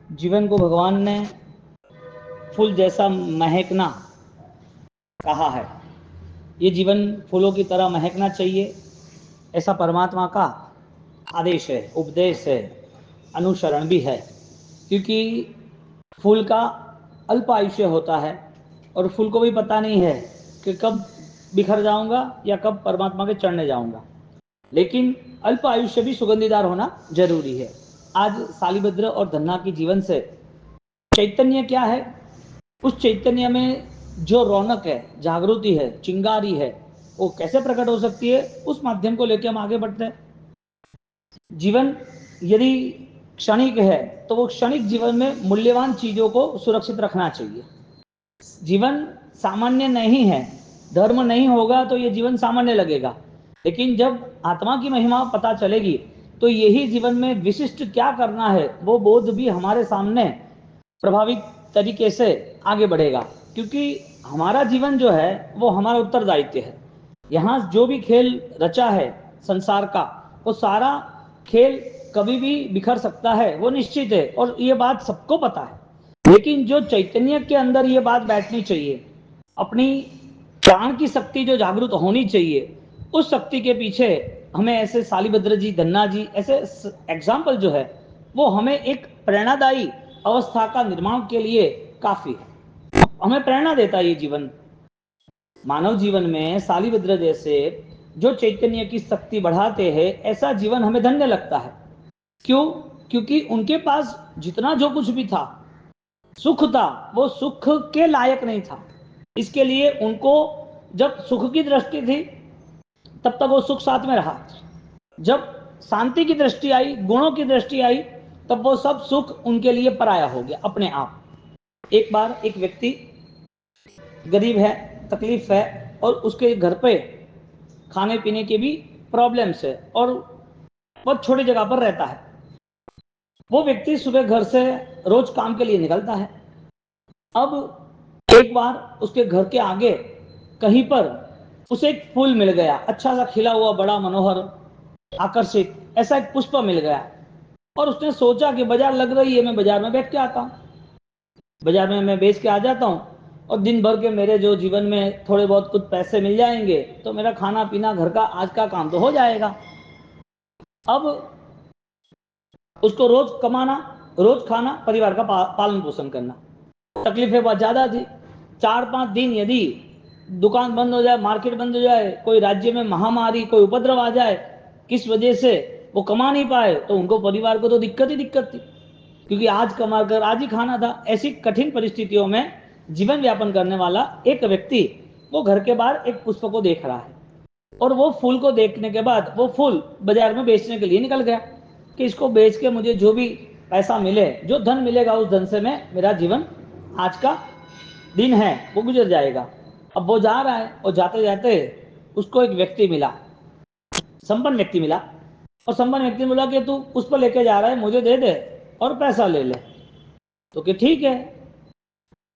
जीवन को भगवान ने फूल जैसा महकना कहा है। ये जीवन फूलों की तरह महकना चाहिए, ऐसा परमात्मा का आदेश है, उपदेश है, अनुसरण भी है। क्योंकि फूल का अल्प आयुष्य होता है और फूल को भी पता नहीं है कि कब बिखर जाऊंगा या कब परमात्मा के चढ़ने जाऊंगा। लेकिन अल्प आयुष्य भी सुगंधीदार होना जरूरी है। आज सालिभद्र और धन्ना की जीवन से चैतन्य क्या है, उस चैतन्य में जो रौनक है, जागृति है, चिंगारी है, वो कैसे प्रकट हो सकती है, उस माध्यम को लेकर हम आगे बढ़ते हैं। जीवन यदि क्षणिक है तो वो क्षणिक जीवन में मूल्यवान चीजों को सुरक्षित रखना चाहिए। जीवन सामान्य नहीं है, धर्म नहीं होगा तो ये जीवन सामान्य लगेगा। लेकिन जब आत्मा की महिमा पता चलेगी तो यही जीवन में विशिष्ट क्या करना है वो बोध भी हमारे सामने प्रभावित तरीके से आगे बढ़ेगा। क्योंकि हमारा जीवन जो है वो हमारा उत्तरदायित्व है। यहाँ जो भी खेल रचा है संसार का, वो सारा खेल कभी भी बिखर सकता है, वो निश्चित है और ये बात सबको पता है। लेकिन जो चैतन्य के अंदर ये बात बैठनी चाहिए, अपनी प्राण की शक्ति जो जागृत होनी चाहिए, उस शक्ति के पीछे हमें ऐसे सालिभद्र जी, धन्ना जी ऐसे एग्जाम्पल जो है वो हमें एक प्रेरणादायी अवस्था का निर्माण के लिए काफी है। हमें प्रेरणा देता है ये जीवन। मानव जीवन में सालिभद्र जैसे जो चैतन्य की शक्ति बढ़ाते हैं, ऐसा जीवन हमें धन्य लगता है। क्यों? क्योंकि उनके पास जितना जो कुछ भी था, सुख था, वो सुख के लायक नहीं था। इसके लिए उनको जब सुख की दृष्टि थी तब तक वो सुख साथ में रहा। जब शांति की दृष्टि आई, गुणों की दृष्टि आई, तब वो सब सुख उनके लिए पराया हो गया अपने आप। एक बार एक व्यक्ति गरीब है, तकलीफ है और उसके घर पे खाने पीने के भी प्रॉब्लम्स है और बहुत छोटी जगह पर रहता है। वो व्यक्ति सुबह घर से रोज काम के लिए निकलता है। अब एक बार उसके घर के आगे कहीं पर उसे एक फूल मिल गया, अच्छा सा खिला हुआ, बड़ा मनोहर, आकर्षित ऐसा एक पुष्प मिल गया। और उसने सोचा कि बाजार लग रही है, मैं बाजार में बैठ के आता हूँ, बाजार में मैं बेच के आ जाता हूँ और दिन भर के मेरे जो जीवन में थोड़े बहुत कुछ पैसे मिल जाएंगे तो मेरा खाना पीना घर का आज का काम तो हो जाएगा। अब उसको रोज कमाना, रोज खाना, परिवार का पालन पोषण करना, तकलीफें बहुत ज्यादा थी। 4-5 दिन यदि दुकान बंद हो जाए, मार्केट बंद हो जाए, कोई राज्य में महामारी, कोई उपद्रव आ जाए, किस वजह से वो कमा नहीं पाए, तो उनको परिवार को तो दिक्कत ही दिक्कत थी। क्योंकि आज कमा कर आज ही खाना था। ऐसी कठिन परिस्थितियों में जीवन व्यापन करने वाला एक व्यक्ति वो घर के बाहर एक पुष्प को देख रहा है और वो फूल को देखने के बाद वो फूल बाजार में बेचने के लिए निकल गया कि इसको बेच के मुझे जो भी पैसा मिले, जो धन मिलेगा, उस धन से मैं मेरा जीवन आज का दिन है वो गुजर जाएगा। अब वो जा रहा है और जाते जाते उसको एक व्यक्ति मिला, संपन्न व्यक्ति मिला। और संपन्न व्यक्ति ने बोला कि तू पुष्प लेके जा रहा है, मुझे दे दे और पैसा ले ले। तो कि ठीक है,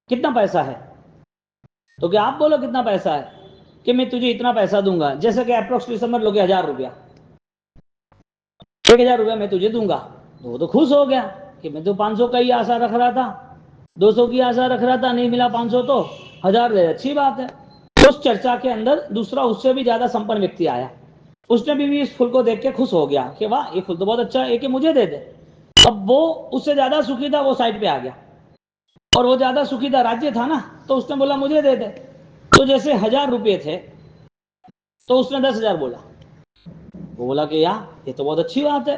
कितना पैसा है? तो क्या आप बोलो कितना पैसा है? कि मैं तुझे इतना पैसा दूंगा, जैसे कि अप्रोक्सीमेट समझ लो कि 1000 रुपया, 1000 रुपया मैं तुझे दूंगा। तो वो तो खुश हो गया कि मैं तो 500 का ही आशा रख रहा था, 200 की आशा रख रहा था, नहीं मिला 500 तो 1000 दे, अच्छी बात है। उस चर्चा के अंदर दूसरा उससे भी ज्यादा संपन्न व्यक्ति आया। उसने भी इस फूल को देख के खुश हो गया कि वाह, ये फूल तो बहुत अच्छा है, कि मुझे दे दे। अब वो उससे ज्यादा सुखी था, वो साइड पे आ गया। और वो ज्यादा सुखी था, राज्य था ना, तो उसने बोला मुझे दे दे। तो जैसे 1000 रुपये थे तो उसने 10,000 बोला। वो बोला कि यार ये तो बहुत अच्छी बात है,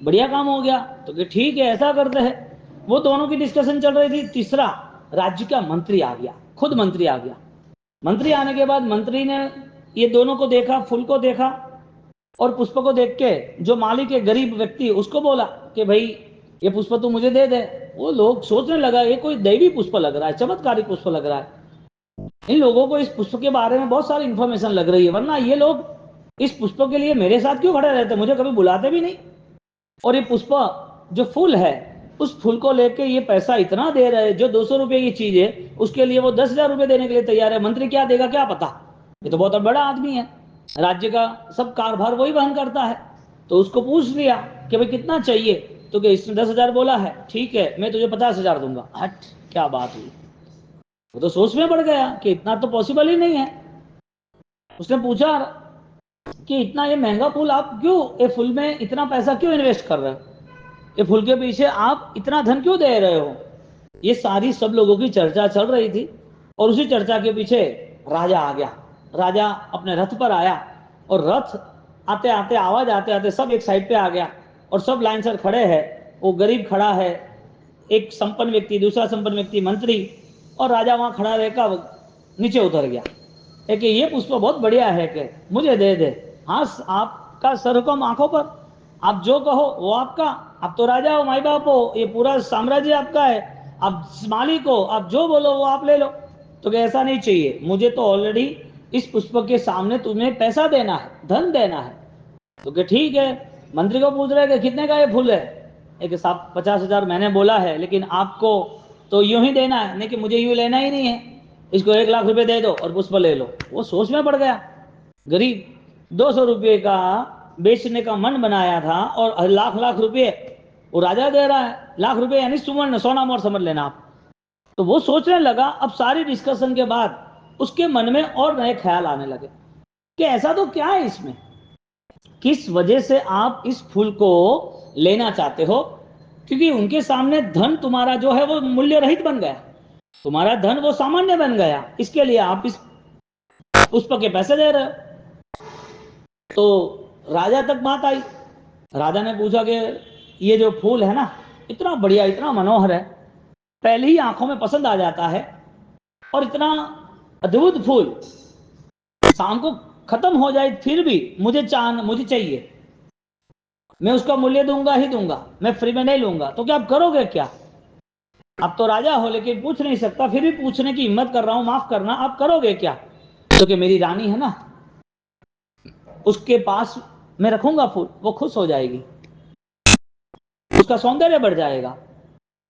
बढ़िया काम हो गया। तो कि ठीक है, ऐसा करते हैं। वो दोनों की डिस्कशन चल रही थी। तीसरा राज्य का मंत्री आ गया, खुद मंत्री आ गया। मंत्री आने के बाद मंत्री ने ये दोनों को देखा, फूल को देखा और पुष्प को देख के जो मालिक है, गरीब व्यक्ति, उसको बोला कि भाई ये पुष्प तू मुझे दे दे। वो लोग सोचने लगा ये कोई दैवी पुष्प लग रहा है, चमत्कारिक पुष्प लग रहा है, इन लोगों को इस पुष्प के बारे में बहुत सारी इंफॉर्मेशन लग रही है, वरना ये लोग इस पुष्प के लिए मेरे साथ क्यों खड़े रहते, मुझे कभी बुलाते भी नहीं। और ये पुष्प जो फूल है, उस फूल को लेके ये पैसा इतना दे रहे हैं, जो 200 रुपए की चीज है उसके लिए वो 10,000 रुपए देने के लिए तैयार है। मंत्री क्या देगा क्या पता, ये तो बहुत बड़ा आदमी है, राज्य का सब कारभार वही वहन करता है। तो उसको पूछ लिया कि भाई कितना चाहिए। तो क्या इसने 10,000 बोला है, ठीक है मैं तुझे 50,000 दूंगा। हट, क्या बात हुई। वो तो सोच में पड़ गया कि इतना तो पॉसिबल ही नहीं है। उसने पूछा कि इतना ये महंगा फूल आप क्यों, ये फूल में इतना पैसा क्यों इन्वेस्ट कर रहे हो, ये फूल के पीछे आप इतना धन क्यों दे रहे हो। ये सारी सब लोगों की चर्चा चल रही थी और उसी चर्चा के पीछे राजा आ गया। राजा अपने रथ पर आया और रथ आते आते, आवाज आते आते सब एक साइड पे आ गया और सब लाइन से खड़े हैं। वो गरीब खड़ा है, एक संपन्न व्यक्ति, दूसरा संपन्न व्यक्ति, मंत्री, और राजा वहां खड़ा रहकर नीचे उतर गया। है कि ये पुष्प बहुत बढ़िया है, कि मुझे दे दे। हाँ, आपका सर हुक्म आंखों पर, आप जो कहो वो आपका। आप तो राजा हो, माई बाप हो, ये पूरा साम्राज्य आपका है, आप मालिक हो, आप जो बोलो वो आप ले लो। तो क्या ऐसा नहीं चाहिए, मुझे तो ऑलरेडी इस पुष्प के सामने तुम्हें पैसा देना है, धन देना है। तो क्या ठीक है। मंत्री को पूछ रहे कि कितने का ये फूल है। एक साहब 50,000 मैंने बोला है, लेकिन आपको तो यूं ही देना है, नहीं कि मुझे यूं लेना ही नहीं है, इसको 1 लाख रुपए दे दो और पुष्प ले लो। वो सोच में पड़ गया। गरीब 200 रुपये का बेचने का मन बनाया था और लाख लाख रुपये वो राजा दे रहा है। लाख रुपए यानी सुवर्ण, सोना मोर समझ लेना आप। तो वो सोचने लगा। अब सारी डिस्कशन के बाद उसके मन में और नए ख्याल आने लगे कि ऐसा तो क्या है इसमें, किस वजह से आप इस फूल को लेना चाहते हो। क्योंकि उनके सामने धन तुम्हारा जो है वो मूल्य रहित बन गया, तुम्हारा धन वो सामान्य बन गया, इसके लिए आप इस पुष्प के पैसे दे रहे हो। तो राजा तक बात आई। राजा ने पूछा कि ये जो फूल है ना, इतना बढ़िया, इतना मनोहर है, पहले ही आंखों में पसंद आ जाता है, और इतना अद्भुत फूल शाम को खत्म हो जाए फिर भी मुझे चाहिए, मैं उसका मूल्य दूंगा ही दूंगा, मैं फ्री में नहीं लूंगा। तो क्या आप करोगे क्या? आप तो राजा हो, लेकिन पूछ नहीं सकता, फिर भी पूछने की हिम्मत कर रहा हूं, माफ करना, आप करोगे क्या? तो कि मेरी रानी है ना, उसके पास मैं रखूंगा फूल, वो खुश हो जाएगी, उसका सौंदर्य बढ़ जाएगा।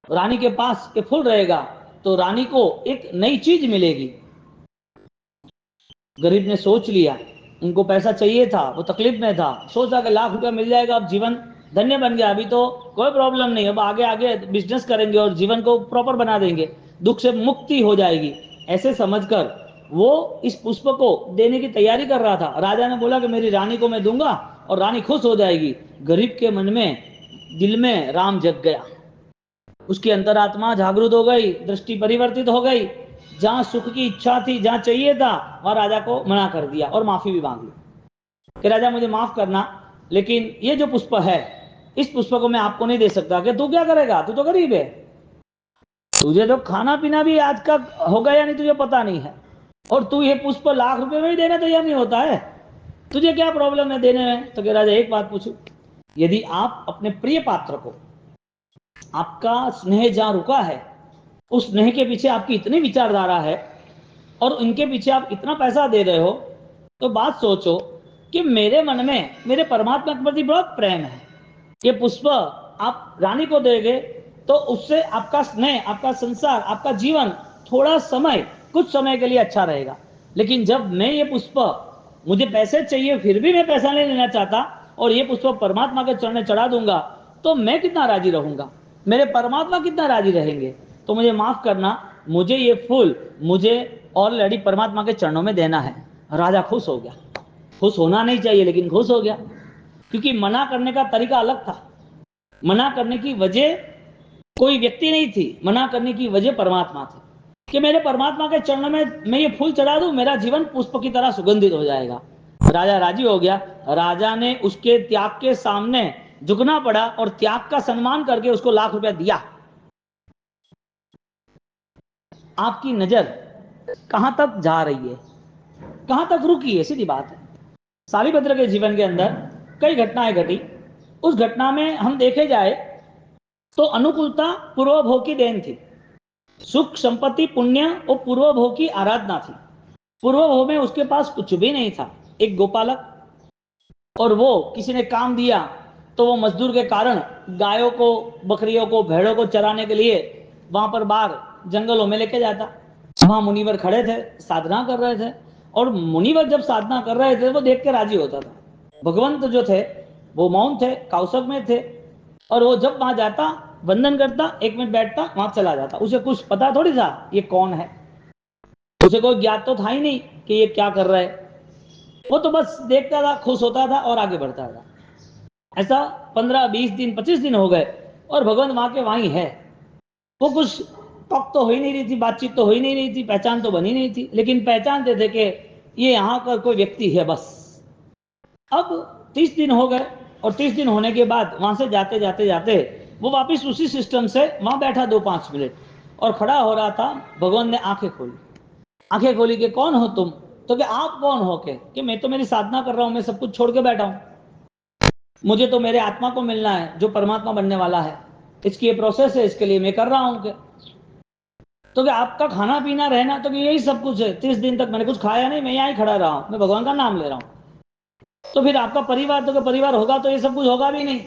रानी के पास ये फूल रहेगा तो रानी को एक नई चीज मिलेगी। गरीब ने सोच लिया, उनको पैसा चाहिए था, वो तकलीफ में था, सोचा कि लाख रुपया मिल जाएगा, अब जीवन धन्य बन गया, अभी तो कोई प्रॉब्लम नहीं, अब आगे आगे बिजनेस करेंगे और जीवन को प्रॉपर बना देंगे, दुख से मुक्ति हो जाएगी। ऐसे समझकर वो इस पुष्प को देने की तैयारी कर रहा था। राजा ने बोला कि मेरी रानी को मैं दूंगा और रानी खुश हो जाएगी। गरीब के मन में, दिल में राम जग गया, उसकी अंतरात्मा जागृत हो गई, दृष्टि परिवर्तित हो गई। जहां सुख की इच्छा थी, जहां चाहिए था, वहां राजा को मना कर दिया और माफी भी मांग ली कि राजा मुझे माफ करना, लेकिन ये जो पुष्प है, इस पुष्प को मैं आपको नहीं दे सकता। कि तू क्या करेगा, तू तो गरीब है, तुझे तो खाना पीना भी आज का होगा या नहीं तुझे पता नहीं है, और तू ये पुष्प लाख रुपए में भी देने तैयार नहीं होता है, तुझे क्या प्रॉब्लम है देने में? तो राजा एक बात पूछू, यदि आप अपने प्रिय पात्र को, आपका स्नेह जहां रुका है, उस स्नेह के पीछे आपकी इतनी विचारधारा है और उनके पीछे आप इतना पैसा दे रहे हो, तो बात सोचो कि मेरे मन में मेरे परमात्मा के प्रति बहुत प्रेम है। ये पुष्प आप रानी को देंगे तो उससे आपका स्नेह, आपका संसार, आपका जीवन थोड़ा समय, कुछ समय के लिए अच्छा रहेगा। लेकिन जब मैं ये पुष्प, मुझे पैसे चाहिए फिर भी मैं पैसा नहीं लेना चाहता, और ये पुष्प परमात्मा के चरणों चढ़ा दूंगा, तो मैं कितना राजी रहूंगा, मेरे परमात्मा कितना राजी रहेंगे। तो मुझे माफ करना, मुझे ये फूल मुझे ऑलरेडी परमात्मा के चरणों में देना है। राजा खुश हो गया, खुश होना नहीं चाहिए लेकिन खुश हो गया, क्योंकि मना करने का तरीका अलग था। मना करने की वजह कोई व्यक्ति नहीं थी, मना करने की वजह परमात्मा थी, कि मेरे परमात्मा के चरणों में मैं ये फूल चढ़ा दूं, मेरा जीवन पुष्प की तरह सुगंधित हो जाएगा। राजा राजी हो गया। राजा ने उसके त्याग के सामने झुकना पड़ा और त्याग का सम्मान करके उसको लाख रुपया दिया। आपकी नजर कहां तक जा रही है, कहां तक रुकी है, सीधी बात है। शालिभद्र के जीवन के अंदर कई घटनाएं घटी। उस घटना में हम देखे जाए तो अनुकूलता पूर्वभोग की देन थी, सुख संपत्ति पुण्य और पूर्वभोग की आराधना थी। पूर्वभोग में उसके पास कुछ भी नहीं था, एक गोपालक, और वो किसी ने काम दिया तो वो मजदूर के कारण गायों को, बकरियों को, भेड़ों को चराने के लिए वहां पर बाहर जंगलों में लेके जाता। वहां मुनिवर खड़े थे, साधना कर रहे थे, और मुनिवर जब साधना कर रहे थे वो देख के राजी होता था। भगवंत जो थे वो मौन थे, कौशक में थे, और वो जब वहां जाता, वंदन करता, 1 मिनट बैठता, वहां चला जाता। उसे कुछ पता थोड़ी था ये कौन है, उसे कोई ज्ञात तो था ही नहीं कि ये क्या कर रहा है। वो तो बस देखता था, खुश होता था और आगे बढ़ता था। ऐसा 15-20 दिन 25 दिन हो गए और भगवान वहां के वहीं है। वो कुछ टॉक तो हो ही नहीं रही थी, बातचीत तो हो ही नहीं रही थी, पहचान तो बनी नहीं थी, लेकिन पहचानते थे कि ये यहाँ का कोई व्यक्ति है बस। अब 30 दिन हो गए और 30 दिन होने के बाद वहां से जाते जाते जाते वो वापस उसी सिस्टम से वहां बैठा 2-5 मिनट और खड़ा हो रहा था। भगवान ने आंखें खोली, आंखें खोली कि कौन हो तुम? तो कि आप कौन हो के? कि मैं तो मेरी साधना कर रहा हूं, मैं सब कुछ छोड़ के बैठा हूं, मुझे तो मेरे आत्मा को मिलना है जो परमात्मा बनने वाला है, इसकी ये प्रोसेस है, इसके लिए मैं कर रहा हूं। तो कि आपका खाना पीना रहना तो कि यही सब कुछ है। 30 दिन तक मैंने कुछ खाया नहीं, मैं यहाँ ही खड़ा रहा हूं, मैं भगवान का नाम ले रहा हूं। तो फिर आपका परिवार, तो कि परिवार होगा तो ये सब कुछ होगा भी नहीं।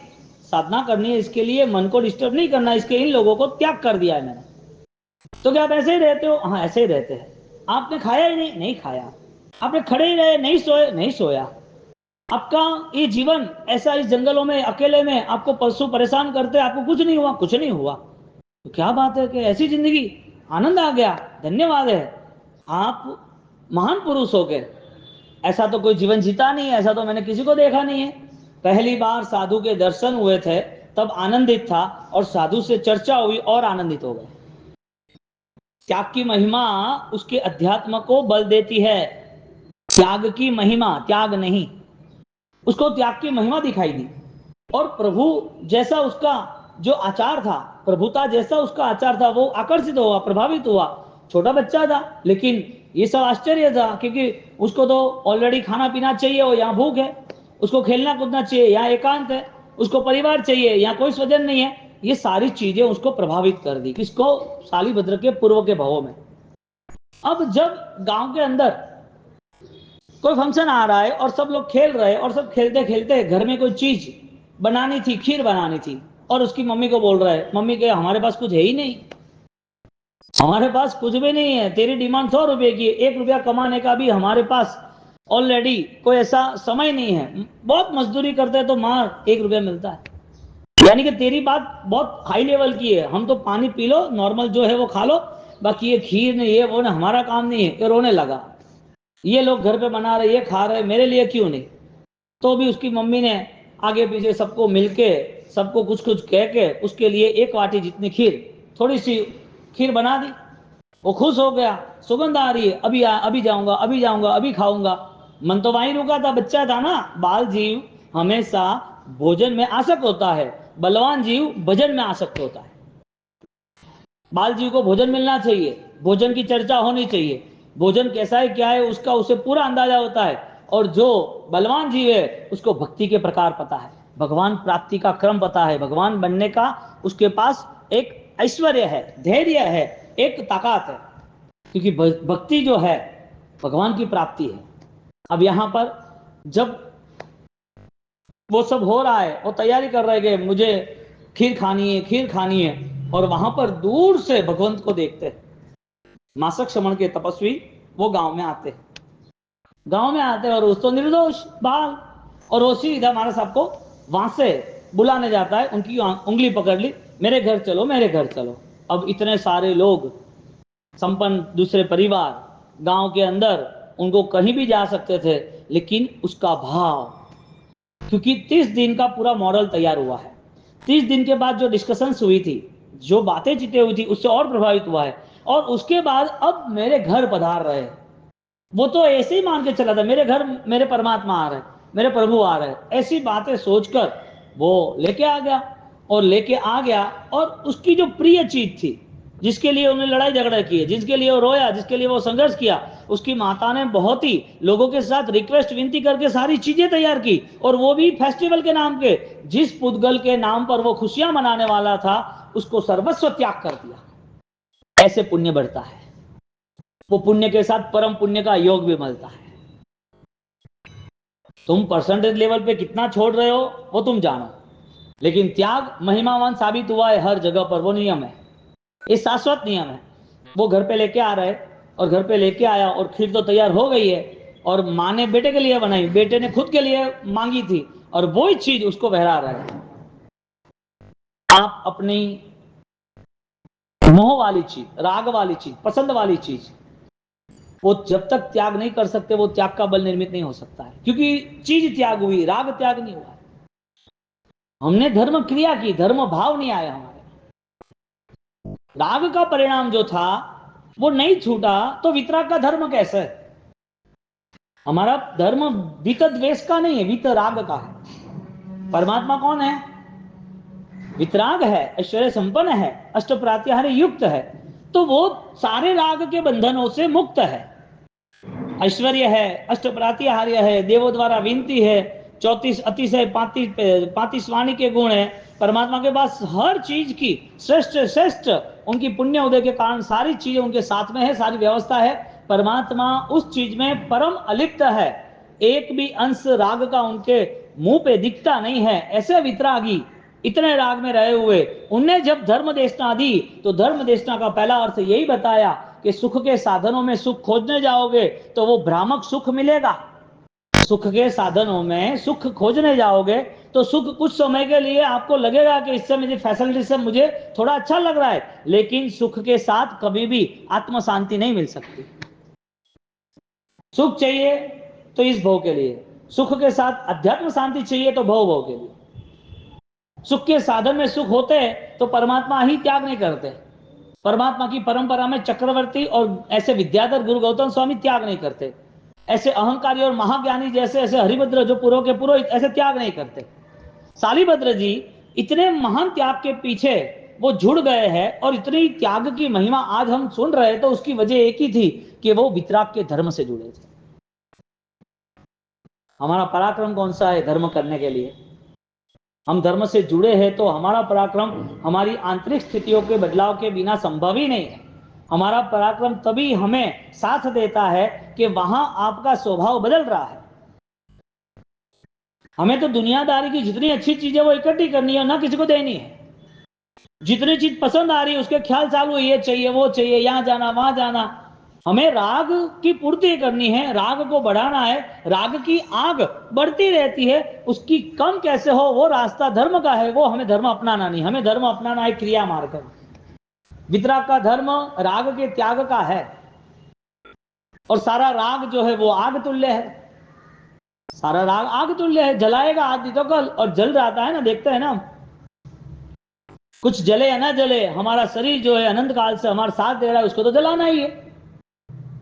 साधना करनी है, इसके लिए मन को डिस्टर्ब नहीं करना, इसके इन लोगों को त्याग कर दिया है मैंने। तो क्या आप ऐसे ही रहते हो? हाँ ऐसे ही रहते हैं। आपने खाया ही नहीं? नहीं खाया। आपने खड़े ही रहे, नहीं सोए? नहीं सोया। आपका ये जीवन ऐसा इस जंगलों में अकेले में आपको पशु परेशान करते, आपको कुछ नहीं हुआ? कुछ नहीं हुआ। तो क्या बात है कि ऐसी जिंदगी, आनंद आ गया, धन्यवाद है। आप महान पुरुष हो गए। ऐसा तो कोई जीवन जीता नहीं है, ऐसा तो मैंने किसी को देखा नहीं है। पहली बार साधु के दर्शन हुए थे तब आनंदित था, और साधु से चर्चा हुई और आनंदित हो गए। त्याग की महिमा उसके अध्यात्म को बल देती है। त्याग की महिमा, त्याग नहीं, उसको त्याग की महिमा दिखाई दी। और प्रभु जैसा उसका जो आचार था, प्रभुता जैसा उसका आचार था, वो आकर्षित हुआ, प्रभावित हुआ। छोटा बच्चा था, लेकिन ये सब आश्चर्य था, क्योंकि उसको तो ऑलरेडी खाना पीना चाहिए, और यहाँ भूख है। उसको खेलना कूदना चाहिए, यहाँ एकांत है। उसको परिवार चाहिए, यहाँ कोई स्वजन नहीं है। ये सारी चीजें उसको प्रभावित कर दी। किसको? शालिभद्र के पूर्व के भावों में। अब जब गांव के अंदर कोई फंक्शन आ रहा है और सब लोग खेल रहे हैं, और सब खेलते खेलते घर में कोई चीज बनानी थी, खीर बनानी थी, और उसकी मम्मी को बोल रहा है, मम्मी के हमारे पास कुछ है ही नहीं, हमारे पास कुछ भी नहीं है, तेरी डिमांड 100 रुपए की, 1 रुपया कमाने का भी हमारे पास ऑलरेडी कोई ऐसा समय नहीं है, बहुत मजदूरी करते हैं तो मार 1 रुपया मिलता है। यानी कि तेरी बात बहुत हाई लेवल की है, हम तो पानी पी लो, नॉर्मल जो है वो खा लो, बाकी ये खीर नहीं, ये वो ना, हमारा काम नहीं है। ये रोने लगा। ये लोग घर पे बना रहे, ये खा रहे, मेरे लिए क्यों नहीं? तो भी उसकी मम्मी ने आगे पीछे सबको मिलके, सबको कुछ कुछ कह के उसके लिए 1 वाटी जितनी खीर, थोड़ी सी खीर बना दी। वो खुश हो गया, सुगंध आ रही है, अभी जाऊंगा, अभी जाऊंगा, अभी खाऊंगा। मन तो वहीं रुका था, बच्चा था ना। बाल जीव हमेशा भोजन में आसक्त होता है, बलवान जीव भजन में आसक्त होता है। बाल जीव को भोजन मिलना चाहिए, भोजन की चर्चा होनी चाहिए, भोजन कैसा है क्या है उसका उसे पूरा अंदाजा होता है। और जो बलवान जीव है उसको भक्ति के प्रकार पता है, भगवान प्राप्ति का क्रम पता है, भगवान बनने का उसके पास एक ऐश्वर्य है, धैर्य है, एक ताकत है। क्योंकि भक्ति जो है भगवान की प्राप्ति है। अब यहां पर जब वो सब हो रहा है, वो तैयारी कर रहे हैं कि मुझे खीर खानी है, खीर खानी है, और वहां पर दूर से भगवंत को देखते हैं। मासक श्रमण के तपस्वी वो गांव में आते हैं, गांव में आते हैं, और उस तो निर्दोष बाल, और वो सीधा महाराज साहब को वहां से बुलाने जाता है, उनकी उंगली पकड़ ली, मेरे घर चलो, मेरे घर चलो। अब इतने सारे लोग, संपन्न दूसरे परिवार गांव के अंदर, उनको कहीं भी जा सकते थे, लेकिन उसका भाव, क्योंकि 30 दिन का पूरा मॉडल तैयार हुआ है। 30 दिन के बाद जो डिस्कशंस हुई थी, जो बातें चिते हुई थी, उससे और प्रभावित हुआ है। और उसके बाद अब मेरे घर पधार रहे। वो तो ऐसे ही मान के चला था, मेरे घर मेरे परमात्मा आ रहे, मेरे प्रभु आ रहे, ऐसी बातें सोचकर वो लेके आ गया। और लेके आ गया, और उसकी जो प्रिय चीज थी, जिसके लिए उन्होंने लड़ाई झगड़ा किए, जिसके लिए वो रोया, जिसके लिए वो संघर्ष किया, उसकी माता ने बहुत ही लोगों के साथ रिक्वेस्ट विनती करके सारी चीजें तैयार की, और वो भी फेस्टिवल के नाम के। जिस पुद्गल के नाम पर वो खुशियां मनाने वाला था, उसको सर्वस्व त्याग कर दिया। ऐसे पुण्य बढ़ता है, वो पुण्य के साथ परम पुण्य का योग भी मिलता है। तुम परसेंटेज लेवल पे कितना छोड़ रहे हो वो तुम जानो, लेकिन त्याग महिमावान साबित हुआ है हर जगह पर। वो नियम है, ये शाश्वत नियम है। वो घर पे लेके आ रहे, और घर पे लेके आया, और खीर तो तैयार हो गई है, और माँ ने बेटे के लिए बनाई, बेटे ने खुद के लिए मांगी थी, और वही चीज उसको बहरा रहा है। आप अपनी मोह वाली चीज, राग वाली चीज, पसंद वाली चीज, वो जब तक त्याग नहीं कर सकते, वो त्याग का बल निर्मित नहीं हो सकता है, क्योंकि चीज त्याग हुई, राग त्याग नहीं हुआ। हमने धर्म क्रिया की, धर्म भाव नहीं आया हमारे। राग का परिणाम जो था वो नहीं छूटा, तो वितराग का धर्म कैसे? हमारा धर्म वित द्वेष का नहीं है, वित राग का है। परमात्मा कौन है? वितराग है, ऐश्वर्य संपन्न है, अष्ट प्रात्याहार युक्त है, तो वो सारे राग के बंधनों से मुक्त है। ऐश्वर्य है, अष्ट प्रात्याहार्य है, देवों द्वारा विनती है, 34 अतिशय 35 वाणी के गुण है। परमात्मा के पास हर चीज की श्रेष्ठ श्रेष्ठ, उनकी पुण्य उदय के कारण सारी चीजें उनके साथ में है, सारी व्यवस्था है। परमात्मा उस चीज में परम अलिप्त है, एक भी अंश राग का उनके मुंह पे दिखता नहीं है। ऐसे वितरागी इतने राग में रहे हुए, उनने जब धर्म देशना दी, तो धर्म देशना का पहला अर्थ यही बताया कि सुख के साधनों में सुख खोजने जाओगे तो वो भ्रामक सुख मिलेगा। सुख के साधनों में सुख खोजने जाओगे तो सुख कुछ समय के लिए आपको लगेगा कि इससे मुझे फैसिलिटी से मुझे थोड़ा अच्छा लग रहा है, लेकिन सुख के साथ कभी भी आत्म शांति नहीं मिल सकती। सुख चाहिए तो इस भोग के लिए, सुख के साथ अध्यात्म शांति चाहिए तो भोग के लिए। सुख के साधन में सुख होते हैं तो परमात्मा ही त्याग नहीं करते। परमात्मा की परंपरा में चक्रवर्ती और ऐसे विद्याधर गुरु गौतम स्वामी त्याग नहीं करते। ऐसे अहंकारी और महाज्ञानी जैसे ऐसे हरिभद्र जो पुरों के पुरोहित ऐसे त्याग नहीं करते। सालिभद्र जी इतने महान त्याग के पीछे वो जुड़ गए हैं, और इतनी त्याग की महिमा आज हम सुन रहे हैं, तो उसकी वजह एक ही थी कि वो वितराग के धर्म से जुड़े थे। हमारा पराक्रम कौन सा है धर्म करने के लिए? हम धर्म से जुड़े हैं तो हमारा पराक्रम हमारी आंतरिक स्थितियों के बदलाव के बिना संभव ही नहीं है। हमारा पराक्रम तभी हमें साथ देता है कि वहां आपका स्वभाव बदल रहा है। हमें तो दुनियादारी की जितनी अच्छी चीजें वो इकट्ठी करनी है, ना किसी को देनी है। जितनी चीज पसंद आ रही है उसके ख्याल चालू, ये चाहिए वो चाहिए, यहां जाना वहां जाना। हमें राग की पूर्ति करनी है, राग को बढ़ाना है। राग की आग बढ़ती रहती है, उसकी कम कैसे हो वो रास्ता धर्म का है। वो हमें धर्म अपनाना नहीं, हमें धर्म अपनाना है क्रिया मार्ग। वितराग का धर्म राग के त्याग का है, और सारा राग जो है वो आग तुल्य है। सारा राग आग तुल्य है, जलाएगा आदि तो कल, और जल जाता है ना, देखते हैं ना। कुछ जले या ना जले, हमारा शरीर जो है अनंत काल से हमारा साथ दे रहा है, उसको तो जलाना ही है।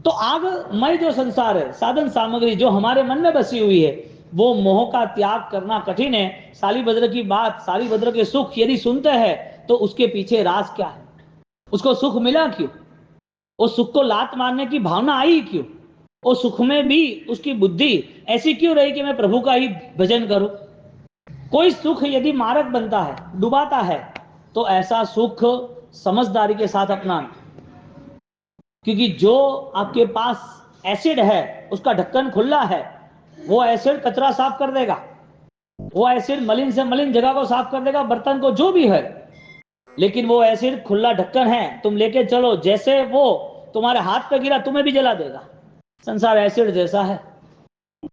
तो आगमय जो संसार है, साधन सामग्री जो हमारे मन में बसी हुई है, वो मोह का त्याग करना कठिन है। सालिभद्र की बात, सालिभद्र के सुख यदि सुनते हैं तो उसके पीछे राज क्या है? उसको सुख मिला क्यों? उस सुख को लात मारने की भावना आई क्यों? उस सुख में भी उसकी बुद्धि ऐसी क्यों रही कि मैं प्रभु का ही भजन करूं? कोई सुख यदि मारक बनता है, डुबाता है, तो ऐसा सुख समझदारी के साथ अपनाना। क्योंकि जो आपके पास एसिड है उसका ढक्कन खुला है, वो एसिड कचरा साफ कर देगा, वो एसिड मलिन से मलिन जगह को साफ कर देगा, बर्तन को, जो भी है। लेकिन वो एसिड खुला ढक्कन है, तुम लेके चलो, जैसे वो तुम्हारे हाथ पे गिरा तुम्हें भी जला देगा। संसार एसिड जैसा है,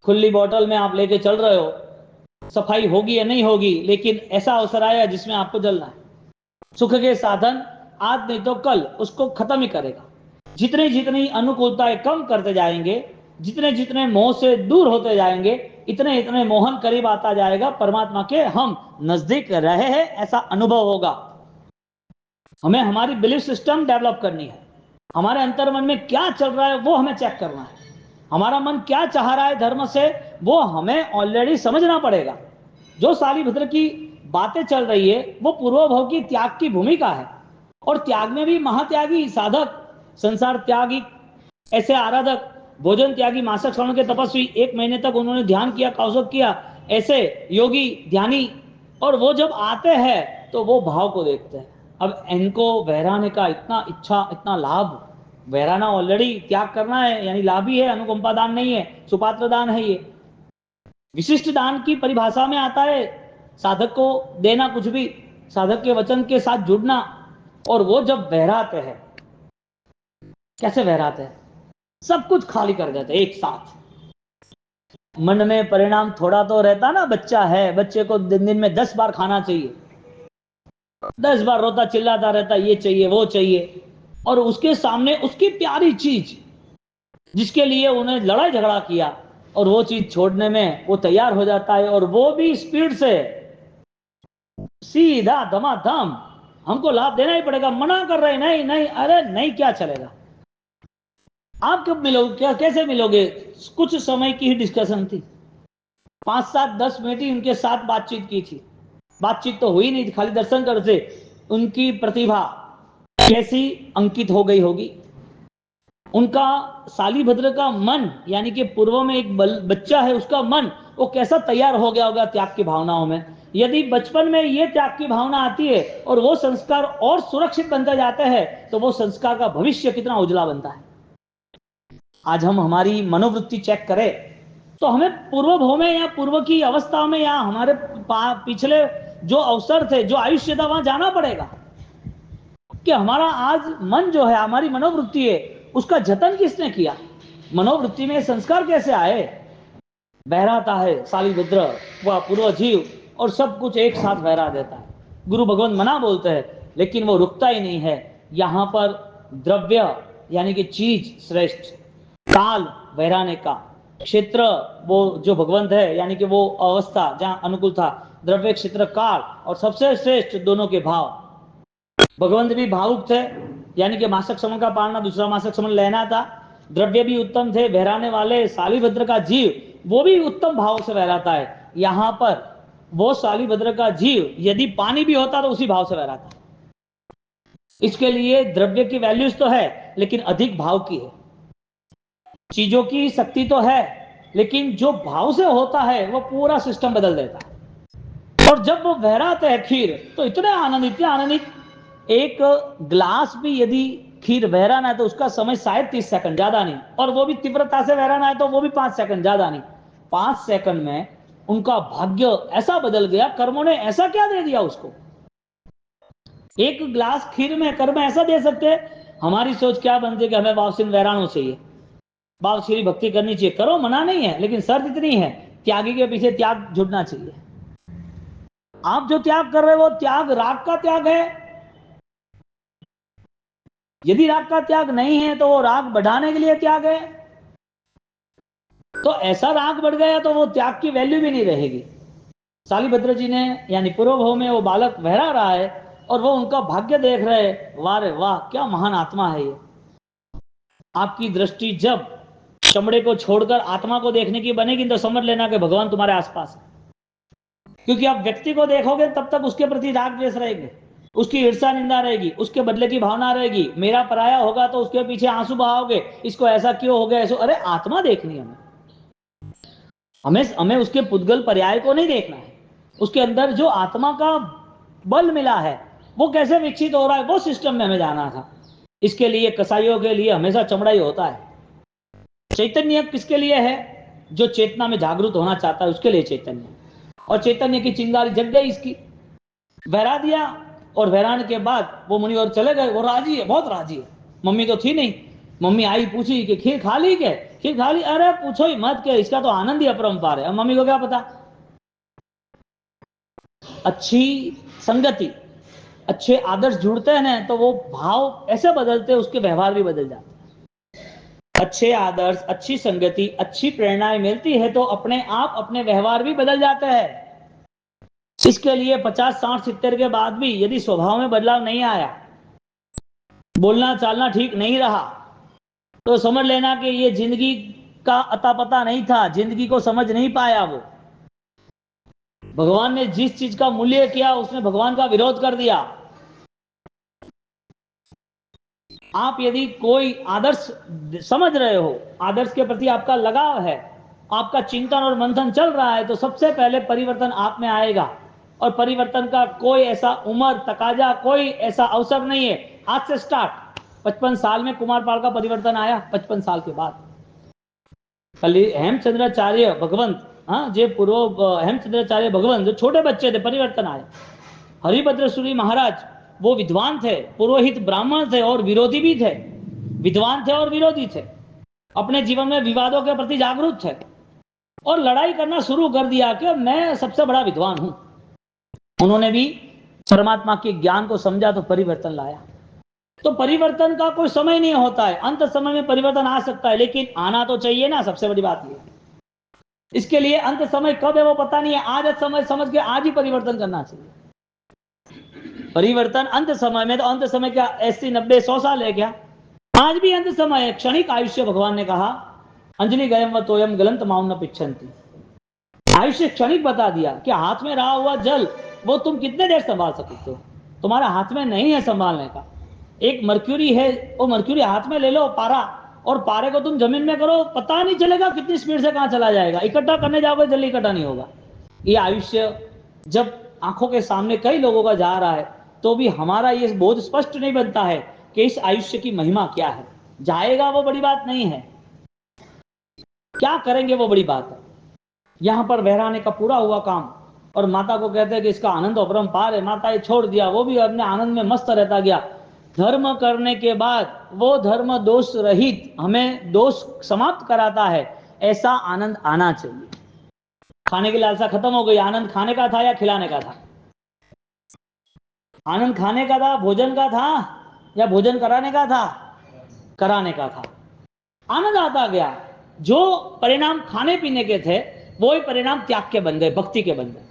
खुली बोतल में आप लेके चल रहे हो, सफाई होगी या नहीं होगी, लेकिन ऐसा अवसर आया जिसमें आपको जलना है। सुख के साधन आज नहीं तो कल उसको खत्म ही करेगा। जितनी जितनी अनुकूलताएं कम करते जाएंगे, जितने जितने मोह से दूर होते जाएंगे, इतने इतने मोहन करीब आता जाएगा, परमात्मा के हम नजदीक रहे हैं ऐसा अनुभव होगा। हमें हमारी बिलीफ सिस्टम डेवलप करनी है। हमारे अंतर मन में क्या चल रहा है वो हमें चेक करना है। हमारा मन क्या चाह रहा है धर्म से, वो हमें ऑलरेडी समझना पड़ेगा। जो सालिभद्र की बातें चल रही है वो पूर्वभव की त्याग की भूमिका है, और त्याग में भी महात्यागी साधक, संसार त्यागी, ऐसे आराधक, भोजन त्यागी, मासक श्रवण के तपस्वी, 1 महीने तक उन्होंने ध्यान किया, कौशल किया, ऐसे योगी ध्यानी, और वो जब आते हैं तो वो भाव को देखते हैं। अब इनको बहराने का इतना इच्छा, इतना लाभ, बहराना ऑलरेडी त्याग करना है, यानी लाभ ही है, अनुकंपा दान नहीं है, सुपात्र दान है। ये विशिष्ट दान की परिभाषा में आता है, साधक को देना कुछ भी, साधक के वचन के साथ जुड़ना। और वो जब बहराते हैं, कैसे बहराते हैं? सब कुछ खाली कर देते एक साथ। मन में परिणाम थोड़ा तो रहता ना, बच्चा है, बच्चे को दिन दिन में 10 बार खाना चाहिए, 10 बार रोता चिल्लाता रहता, ये चाहिए वो चाहिए, और उसके सामने उसकी प्यारी चीज जिसके लिए उन्हें लड़ाई झगड़ा किया, और वो चीज छोड़ने में वो तैयार हो जाता है, और वो भी स्पीड से सीधा धमाधम, हमको लाभ देना ही पड़ेगा, मना कर रहे नहीं नहीं, अरे नहीं क्या चलेगा। आप कब मिलोगे, क्या कैसे मिलोगे? कुछ समय की ही डिस्कशन थी, 5-7-10 मिनट ही उनके साथ बातचीत की थी, बातचीत तो हुई नहीं थी, खाली दर्शन कर से उनकी प्रतिभा कैसी अंकित हो गई होगी, उनका सालीभद्र का मन, यानी कि पूर्व में एक बच्चा है उसका मन, वो कैसा तैयार हो गया होगा त्याग की भावनाओं में। यदि बचपन में ये त्याग की भावना आती है और वो संस्कार और सुरक्षित बनते जाते हैं, तो वो संस्कार का भविष्य कितना उजला बनता है। आज हम हमारी मनोवृत्ति चेक करें तो हमें पूर्व भव में या पूर्व की अवस्था में या हमारे पिछले जो अवसर थे, जो आयुष्य था, वहां जाना पड़ेगा कि हमारा आज मन जो है, हमारी मनोवृत्ति है, उसका जतन किसने किया, मनोवृत्ति में संस्कार कैसे आए। बहराता है सालीभद्र वह पूर्व जीव, और सब कुछ एक साथ बहरा देता है। गुरु भगवान मना बोलते हैं, लेकिन वो रुकता ही नहीं है। यहां पर द्रव्य यानी कि चीज श्रेष्ठ, काल बहराने का, क्षेत्र वो जो भगवंत है, यानी कि वो अवस्था जहां अनुकूल था, द्रव्य क्षेत्र काल, और सबसे श्रेष्ठ दोनों के भाव। भगवंत भी भावुक थे, यानी कि मासक समन का पालना, दूसरा मासक समन लेना था। द्रव्य भी उत्तम थे, बहराने वाले सालीभद्र का जीव वो भी उत्तम भाव से बहराता है। यहां पर वो सालीभद्र का जीव यदि पानी भी होता तो उसी भाव से बहराता। इसके लिए द्रव्य की वैल्यूज तो है, लेकिन अधिक भाव की है। चीजों की शक्ति तो है, लेकिन जो भाव से होता है वो पूरा सिस्टम बदल देता है। और जब वो बहराते हैं खीर, तो इतने आनंदित, एक ग्लास भी यदि खीर बहराना है तो उसका समय शायद 30 सेकंड, ज्यादा नहीं, और वो भी तीव्रता से बहराना है तो वो भी 5 सेकंड, ज्यादा नहीं। 5 सेकंड में उनका भाग्य ऐसा बदल गया, कर्मों ने ऐसा क्या दे दिया उसको। एक ग्लास खीर में कर्म ऐसा दे सकते हैं। हमारी सोच क्या बनती है कि हमें वापसी बहराना चाहिए, बावश्री भक्ति करनी चाहिए, करो, मना नहीं है, लेकिन शर्त इतनी है, त्यागी के पीछे त्याग जुड़ना चाहिए। आप जो त्याग कर रहे हो वो त्याग राग का त्याग है। यदि राग का त्याग नहीं है तो वो राग बढ़ाने के लिए त्याग है। तो ऐसा राग बढ़ गया तो वो त्याग की वैल्यू भी नहीं रहेगी। सालीभद्र जी ने, यानी पूर्व भव में वो बालक बहरा रहा है और वो उनका भाग्य देख रहे, वाह रे वाह, क्या महान आत्मा है ये। आपकी दृष्टि जब चमड़े को छोड़कर आत्मा को देखने की बनेगी तो समझ लेना कि भगवान तुम्हारे आसपास है। क्योंकि आप व्यक्ति को देखोगे तब तक उसके प्रति राग द्वेष रहेंगे, उसकी ईर्षा निंदा रहेगी, उसके बदले की भावना रहेगी, मेरा पराया होगा तो उसके पीछे आंसू बहाओगे, इसको ऐसा क्यों हो गया, ऐसा। अरे आत्मा देखनी है हमें, हमें उसके पुद्गल पर्याय को नहीं देखना है, उसके अंदर जो आत्मा का बल मिला है वो कैसे विकसित हो रहा है, वो सिस्टम में हमें जाना था। इसके लिए कसाईयों के लिए हमेशा चमड़ा ही होता है। चैतन्य किसके लिए है? जो चेतना में जागरूक होना चाहता है उसके लिए चैतन्य। और चैतन्य की चिंगारी जग गई इसकी, बहरा दिया, और बहराने के बाद वो मुनि और चले गए। वो राजी है, बहुत राजी है। मम्मी तो थी नहीं, मम्मी आई, पूछी कि खीर खा ली क्या? खीर खा ली? अरे पूछो ही मत, के इसका तो आनंद ही अपरंपार है। अब मम्मी को क्या पता। अच्छी संगति, अच्छे आदर्श जुड़ते हैं ना तो वो भाव ऐसे बदलते हैं, उसके व्यवहार भी बदल जाते हैं। अच्छे आदर्श, अच्छी संगति, अच्छी प्रेरणाएं मिलती है तो अपने आप अपने व्यवहार भी बदल जाते हैं। इसके लिए 50, 60, 70 के बाद भी यदि स्वभाव में बदलाव नहीं आया, बोलना चालना ठीक नहीं रहा, तो समझ लेना कि ये जिंदगी का अता पता नहीं था, जिंदगी को समझ नहीं पाया। वो भगवान ने जिस चीज का मूल्य किया उसने भगवान का विरोध कर दिया। आप यदि कोई आदर्श समझ रहे हो, आदर्श के प्रति आपका लगाव है, आपका चिंतन और मंथन चल रहा है, तो सबसे पहले परिवर्तन आप में आएगा। और परिवर्तन का कोई ऐसा उम्र तकाजा, कोई ऐसा अवसर नहीं है। आज से स्टार्ट। 55 साल में कुमारपाल का परिवर्तन आया, 55 साल के बाद। कल हेमचंद्राचार्य भगवंत, हाँ, जे पूर्व हेमचंद्राचार्य भगवंत जो छोटे बच्चे थे, परिवर्तन आया। हरिभद्र सूरी महाराज वो विद्वान थे, पुरोहित ब्राह्मण थे और विरोधी भी थे, विद्वान थे और विरोधी थे, अपने जीवन में विवादों के प्रति जागरूक थे और लड़ाई करना शुरू कर दिया कि मैं सबसे बड़ा विद्वान हूं। उन्होंने भी परमात्मा के ज्ञान को समझा तो परिवर्तन लाया। तो परिवर्तन का कोई समय नहीं होता है, अंत समय में परिवर्तन आ सकता है, लेकिन आना तो चाहिए ना, सबसे बड़ी बात ये। इसके लिए अंत समय कब है वो पता नहीं है, आज समय समझ के आज ही परिवर्तन करना चाहिए। परिवर्तन अंत समय में, तो अंत समय क्या 80 90 100 साल है क्या? आज भी अंत समय है, क्षणिक आयुष्य। भगवान ने कहा अंजलि गयम व तोयम गलंत माउन न पिच्छन्ति। आयुष्य क्षणिक बता दिया कि हाथ में रहा हुआ जल वो तुम कितने देर संभाल सकते हो, तुम्हारा हाथ में नहीं है संभालने का। एक मर्क्यूरी है, वो मर्क्यूरी हाथ में ले लो, पारा, और पारे को तुम जमीन में करो, पता नहीं चलेगा कितनी स्पीड से कहां चला जाएगा। इकट्ठा करने जाओगे जल्दी इकट्ठा नहीं होगा। ये आयुष्य जब आंखों के सामने कई लोगों का जा रहा है तो भी हमारा ये बोध स्पष्ट नहीं बनता है कि इस आयुष्य की महिमा क्या है। जाएगा वो बड़ी बात नहीं है, क्या करेंगे वो बड़ी बात है। यहां पर बहराने का पूरा हुआ काम, और माता को कहते हैं कि इसका आनंद अपरंपार है। माता ये छोड़ दिया, वो भी अपने आनंद में मस्त रहता गया। धर्म करने के बाद वो धर्म दोष रहित हमें दोष समाप्त कराता है, ऐसा आनंद आना चाहिए। खाने की लालसा खत्म हो गई, आनंद खाने का था या खिलाने का था? आनंद खाने का था, भोजन का था, या भोजन कराने का था? कराने का था। आनंद आता गया। जो परिणाम खाने पीने के थे वो ही परिणाम त्याग के बन गए, भक्ति के बन गए।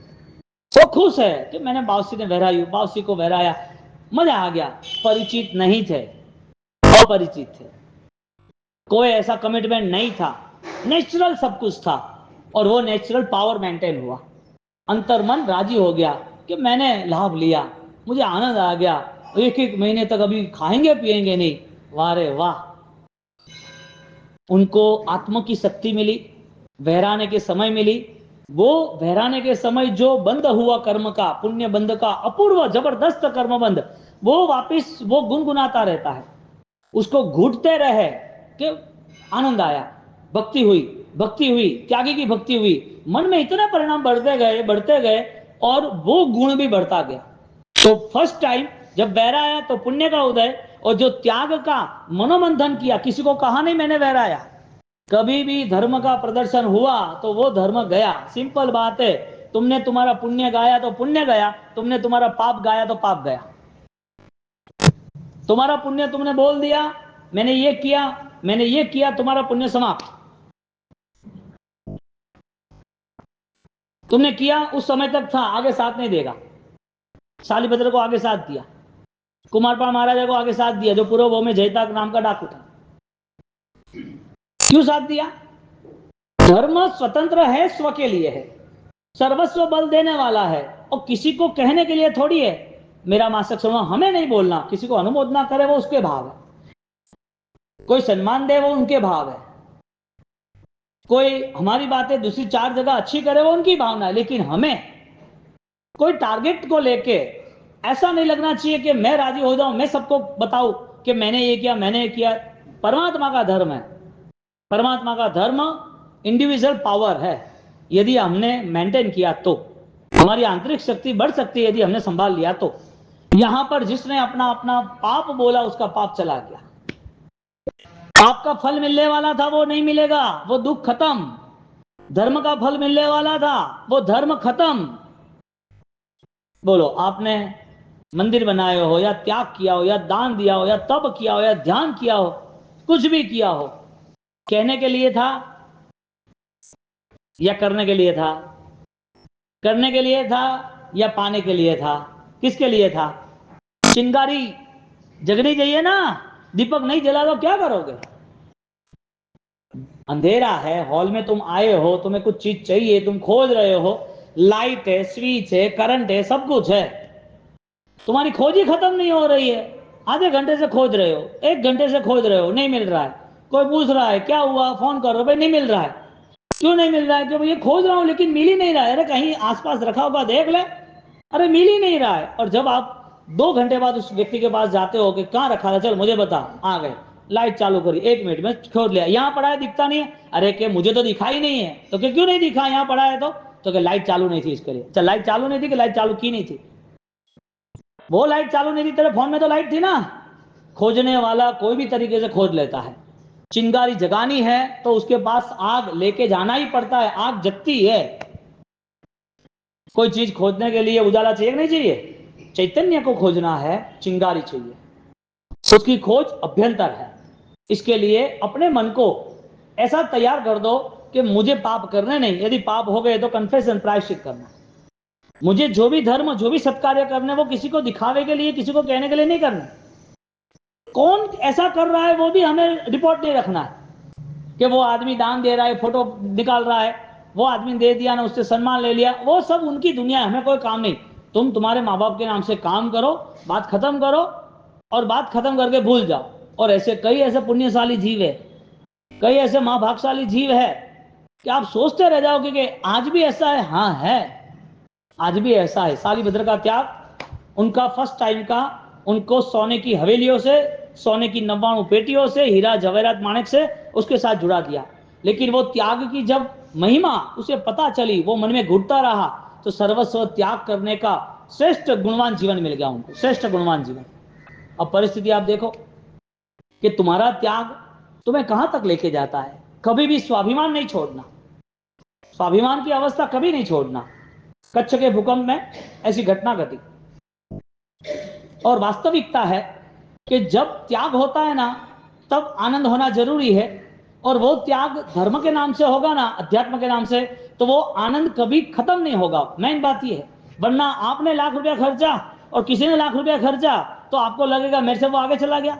वो खुश है कि मैंने बावसी ने बहराई, बावसी को बहराया, मजा आ गया। परिचित नहीं थे, अपरिचित थे, कोई ऐसा कमिटमेंट नहीं था, नेचुरल सब कुछ था, और वो नेचुरल पावर मेंटेन हुआ। अंतर्मन राजी हो गया कि मैंने लाभ लिया, मुझे आनंद आ गया, एक एक महीने तक अभी खाएंगे पिएंगे नहीं। वाह रे वाह। उनको आत्मा की शक्ति मिली, बहराने के समय मिली। वो बहराने के समय जो बंद हुआ कर्म का, पुण्य बंध का, अपूर्व जबरदस्त कर्म बंध, वो वापिस वो गुनगुनाता रहता है। उसको घुटते रहे कि आनंद आया, भक्ति हुई, भक्ति हुई, त्यागी की भक्ति हुई। मन में इतने परिणाम बढ़ते गए और वो गुण भी बढ़ता गया। तो फर्स्ट टाइम जब बहराया तो पुण्य का उदय, और जो त्याग का मनोमंथन किया, किसी को कहा नहीं मैंने बहराया, कभी भी धर्म का प्रदर्शन हुआ तो वो धर्म गया। सिंपल बात है, तुमने तुम्हारा पुण्य गाया तो पुण्य गया, तुमने तुम्हारा पाप गाया तो पाप गया। तुम्हारा पुण्य तुमने बोल दिया मैंने ये किया, मैंने ये किया, तुम्हारा पुण्य समाप्त। तुमने किया उस समय तक था, आगे साथ नहीं देगा। शालिभद्र को आगे साथ दिया, कुमारपाल महाराजा को आगे साथ दिया, जो पूर्व में जयताक नाम का डाकू था। क्यों साथ दिया? धर्म स्वतंत्र है, स्व के लिए है, सर्वस्व बल देने वाला है, और किसी को कहने के लिए थोड़ी है मेरा मासक सुनो। हमें नहीं बोलना, किसी को अनुमोदना करे वो उसके भाव है, कोई सम्मान दे वो उनके भाव है, कोई हमारी बातें दूसरी 4 जगह अच्छी करे वो उनकी भावना है। लेकिन हमें कोई टारगेट को लेके ऐसा नहीं लगना चाहिए कि मैं राजी हो जाऊं, मैं सबको बताऊं कि मैंने ये किया, मैंने ये किया। परमात्मा का धर्म है, परमात्मा का धर्म इंडिविजुअल पावर है। यदि हमने मेंटेन किया तो हमारी आंतरिक शक्ति बढ़ सकती है, यदि हमने संभाल लिया तो। यहां पर जिसने अपना अपना पाप बोला उसका पाप चला गया। पाप का फल मिलने वाला था वो नहीं मिलेगा, वो दुख खत्म। धर्म का फल मिलने वाला था वो धर्म खत्म। बोलो, आपने मंदिर बनाए हो या त्याग किया हो या दान दिया हो या तप किया हो या ध्यान किया हो, कुछ भी किया हो, कहने के लिए था या करने के लिए था? करने के लिए था या पाने के लिए था? किसके लिए था? चिंगारी जगनी चाहिए ना, दीपक नहीं जला तो क्या करोगे? अंधेरा है, हॉल में तुम आए हो, तुम्हें कुछ चीज चाहिए, तुम खोज रहे हो, लाइट है, स्विच है, करंट है, सब कुछ है, तुम्हारी खोज ही खत्म नहीं हो रही है। आधे घंटे से खोज रहे हो, 1 घंटे से खोज रहे हो, नहीं मिल रहा है। कोई पूछ रहा है क्या हुआ, फोन कर रहे हो, भाई नहीं मिल रहा है। क्यों नहीं मिल रहा है? क्यों? ये खोज रहा हूं लेकिन मिल ही नहीं रहा है। अरे कहीं आसपास रखा होगा देख ले, अरे मिल ही नहीं रहा है। और जब आप 2 घंटे बाद उस व्यक्ति के पास जाते हो कि कहां रखा था, चल मुझे बता, आ गए, लाइट चालू करी, 1 मिनट में खोज लिया, यहां पड़ा है दिखता नहीं है। अरे के मुझे तो दिखाई नहीं है। तो क्यों नहीं दिखा, यहां पड़ा है तो कि लाइट चालू नहीं थी इसके लिए। चल लाइट चालू नहीं थी कि लाइट चालू की नहीं थी? वो लाइट चालू नहीं थी, तेरे फोन में तो लाइट थी ना। खोजने वाला कोई भी तरीके से खोज लेता है। चिंगारी जगानी है तो उसके पास आग लेके जाना ही पड़ता है, आग जगती है। कोई चीज खोजने के लिए उजाला चाहिए नहीं चाहिए? चैतन्य को खोजना है, चिंगारी चाहिए, उसकी खोज अभ्यंतर है। इसके लिए अपने मन को ऐसा तैयार कर दो कि मुझे पाप करने नहीं, यदि पाप हो गए तो कन्फेशन, प्रायश्चित करना। मुझे जो भी धर्म, जो भी सत्कार्य करने, वो किसी को दिखावे के लिए, किसी को कहने के लिए नहीं करना। कौन ऐसा कर रहा है वो भी हमें रिपोर्ट नहीं रखना है कि वो आदमी दान दे रहा है, फोटो निकाल रहा है, वो आदमी दे दिया ना, उससे सम्मान ले लिया, वो सब उनकी दुनिया है, हमें कोई काम नहीं। तुम तुम्हारे माँ बाप के नाम से काम करो, बात खत्म करो और बात खत्म करके भूल जाओ। और ऐसे कई ऐसे पुण्यशाली जीव है, कई ऐसे महाभागशाली जीव है कि आप सोचते रह जाओगे कि आज भी ऐसा है। हाँ है, आज भी ऐसा है। शालिभद्र का त्याग, उनका फर्स्ट टाइम का, उनको सोने की हवेलियों से, सोने की 99 पेटियों से, हीरा जवेरात माणिक से उसके साथ जुड़ा दिया। लेकिन वो त्याग की जब महिमा उसे पता चली, वो मन में घुटता रहा, तो सर्वस्व त्याग करने का श्रेष्ठ गुणवान जीवन मिल गया उनको, श्रेष्ठ गुणवान जीवन। अब परिस्थिति आप देखो कि तुम्हारा त्याग तुम्हें कहां तक लेके जाता है। कभी भी स्वाभिमान नहीं छोड़ना, स्वाभिमान की अवस्था कभी नहीं छोड़ना। कच्छ के भूकंप में ऐसी घटना घटी और वास्तविकता है कि जब त्याग होता है ना, तब आनंद होना जरूरी है। और वो त्याग धर्म के नाम से होगा ना, अध्यात्म के नाम से, तो वो आनंद कभी खत्म नहीं होगा। मेन बात ये है। वरना आपने लाख रुपया खर्चा और किसी ने लाख रुपया खर्चा, तो आपको लगेगा मेरे से वो आगे चला गया।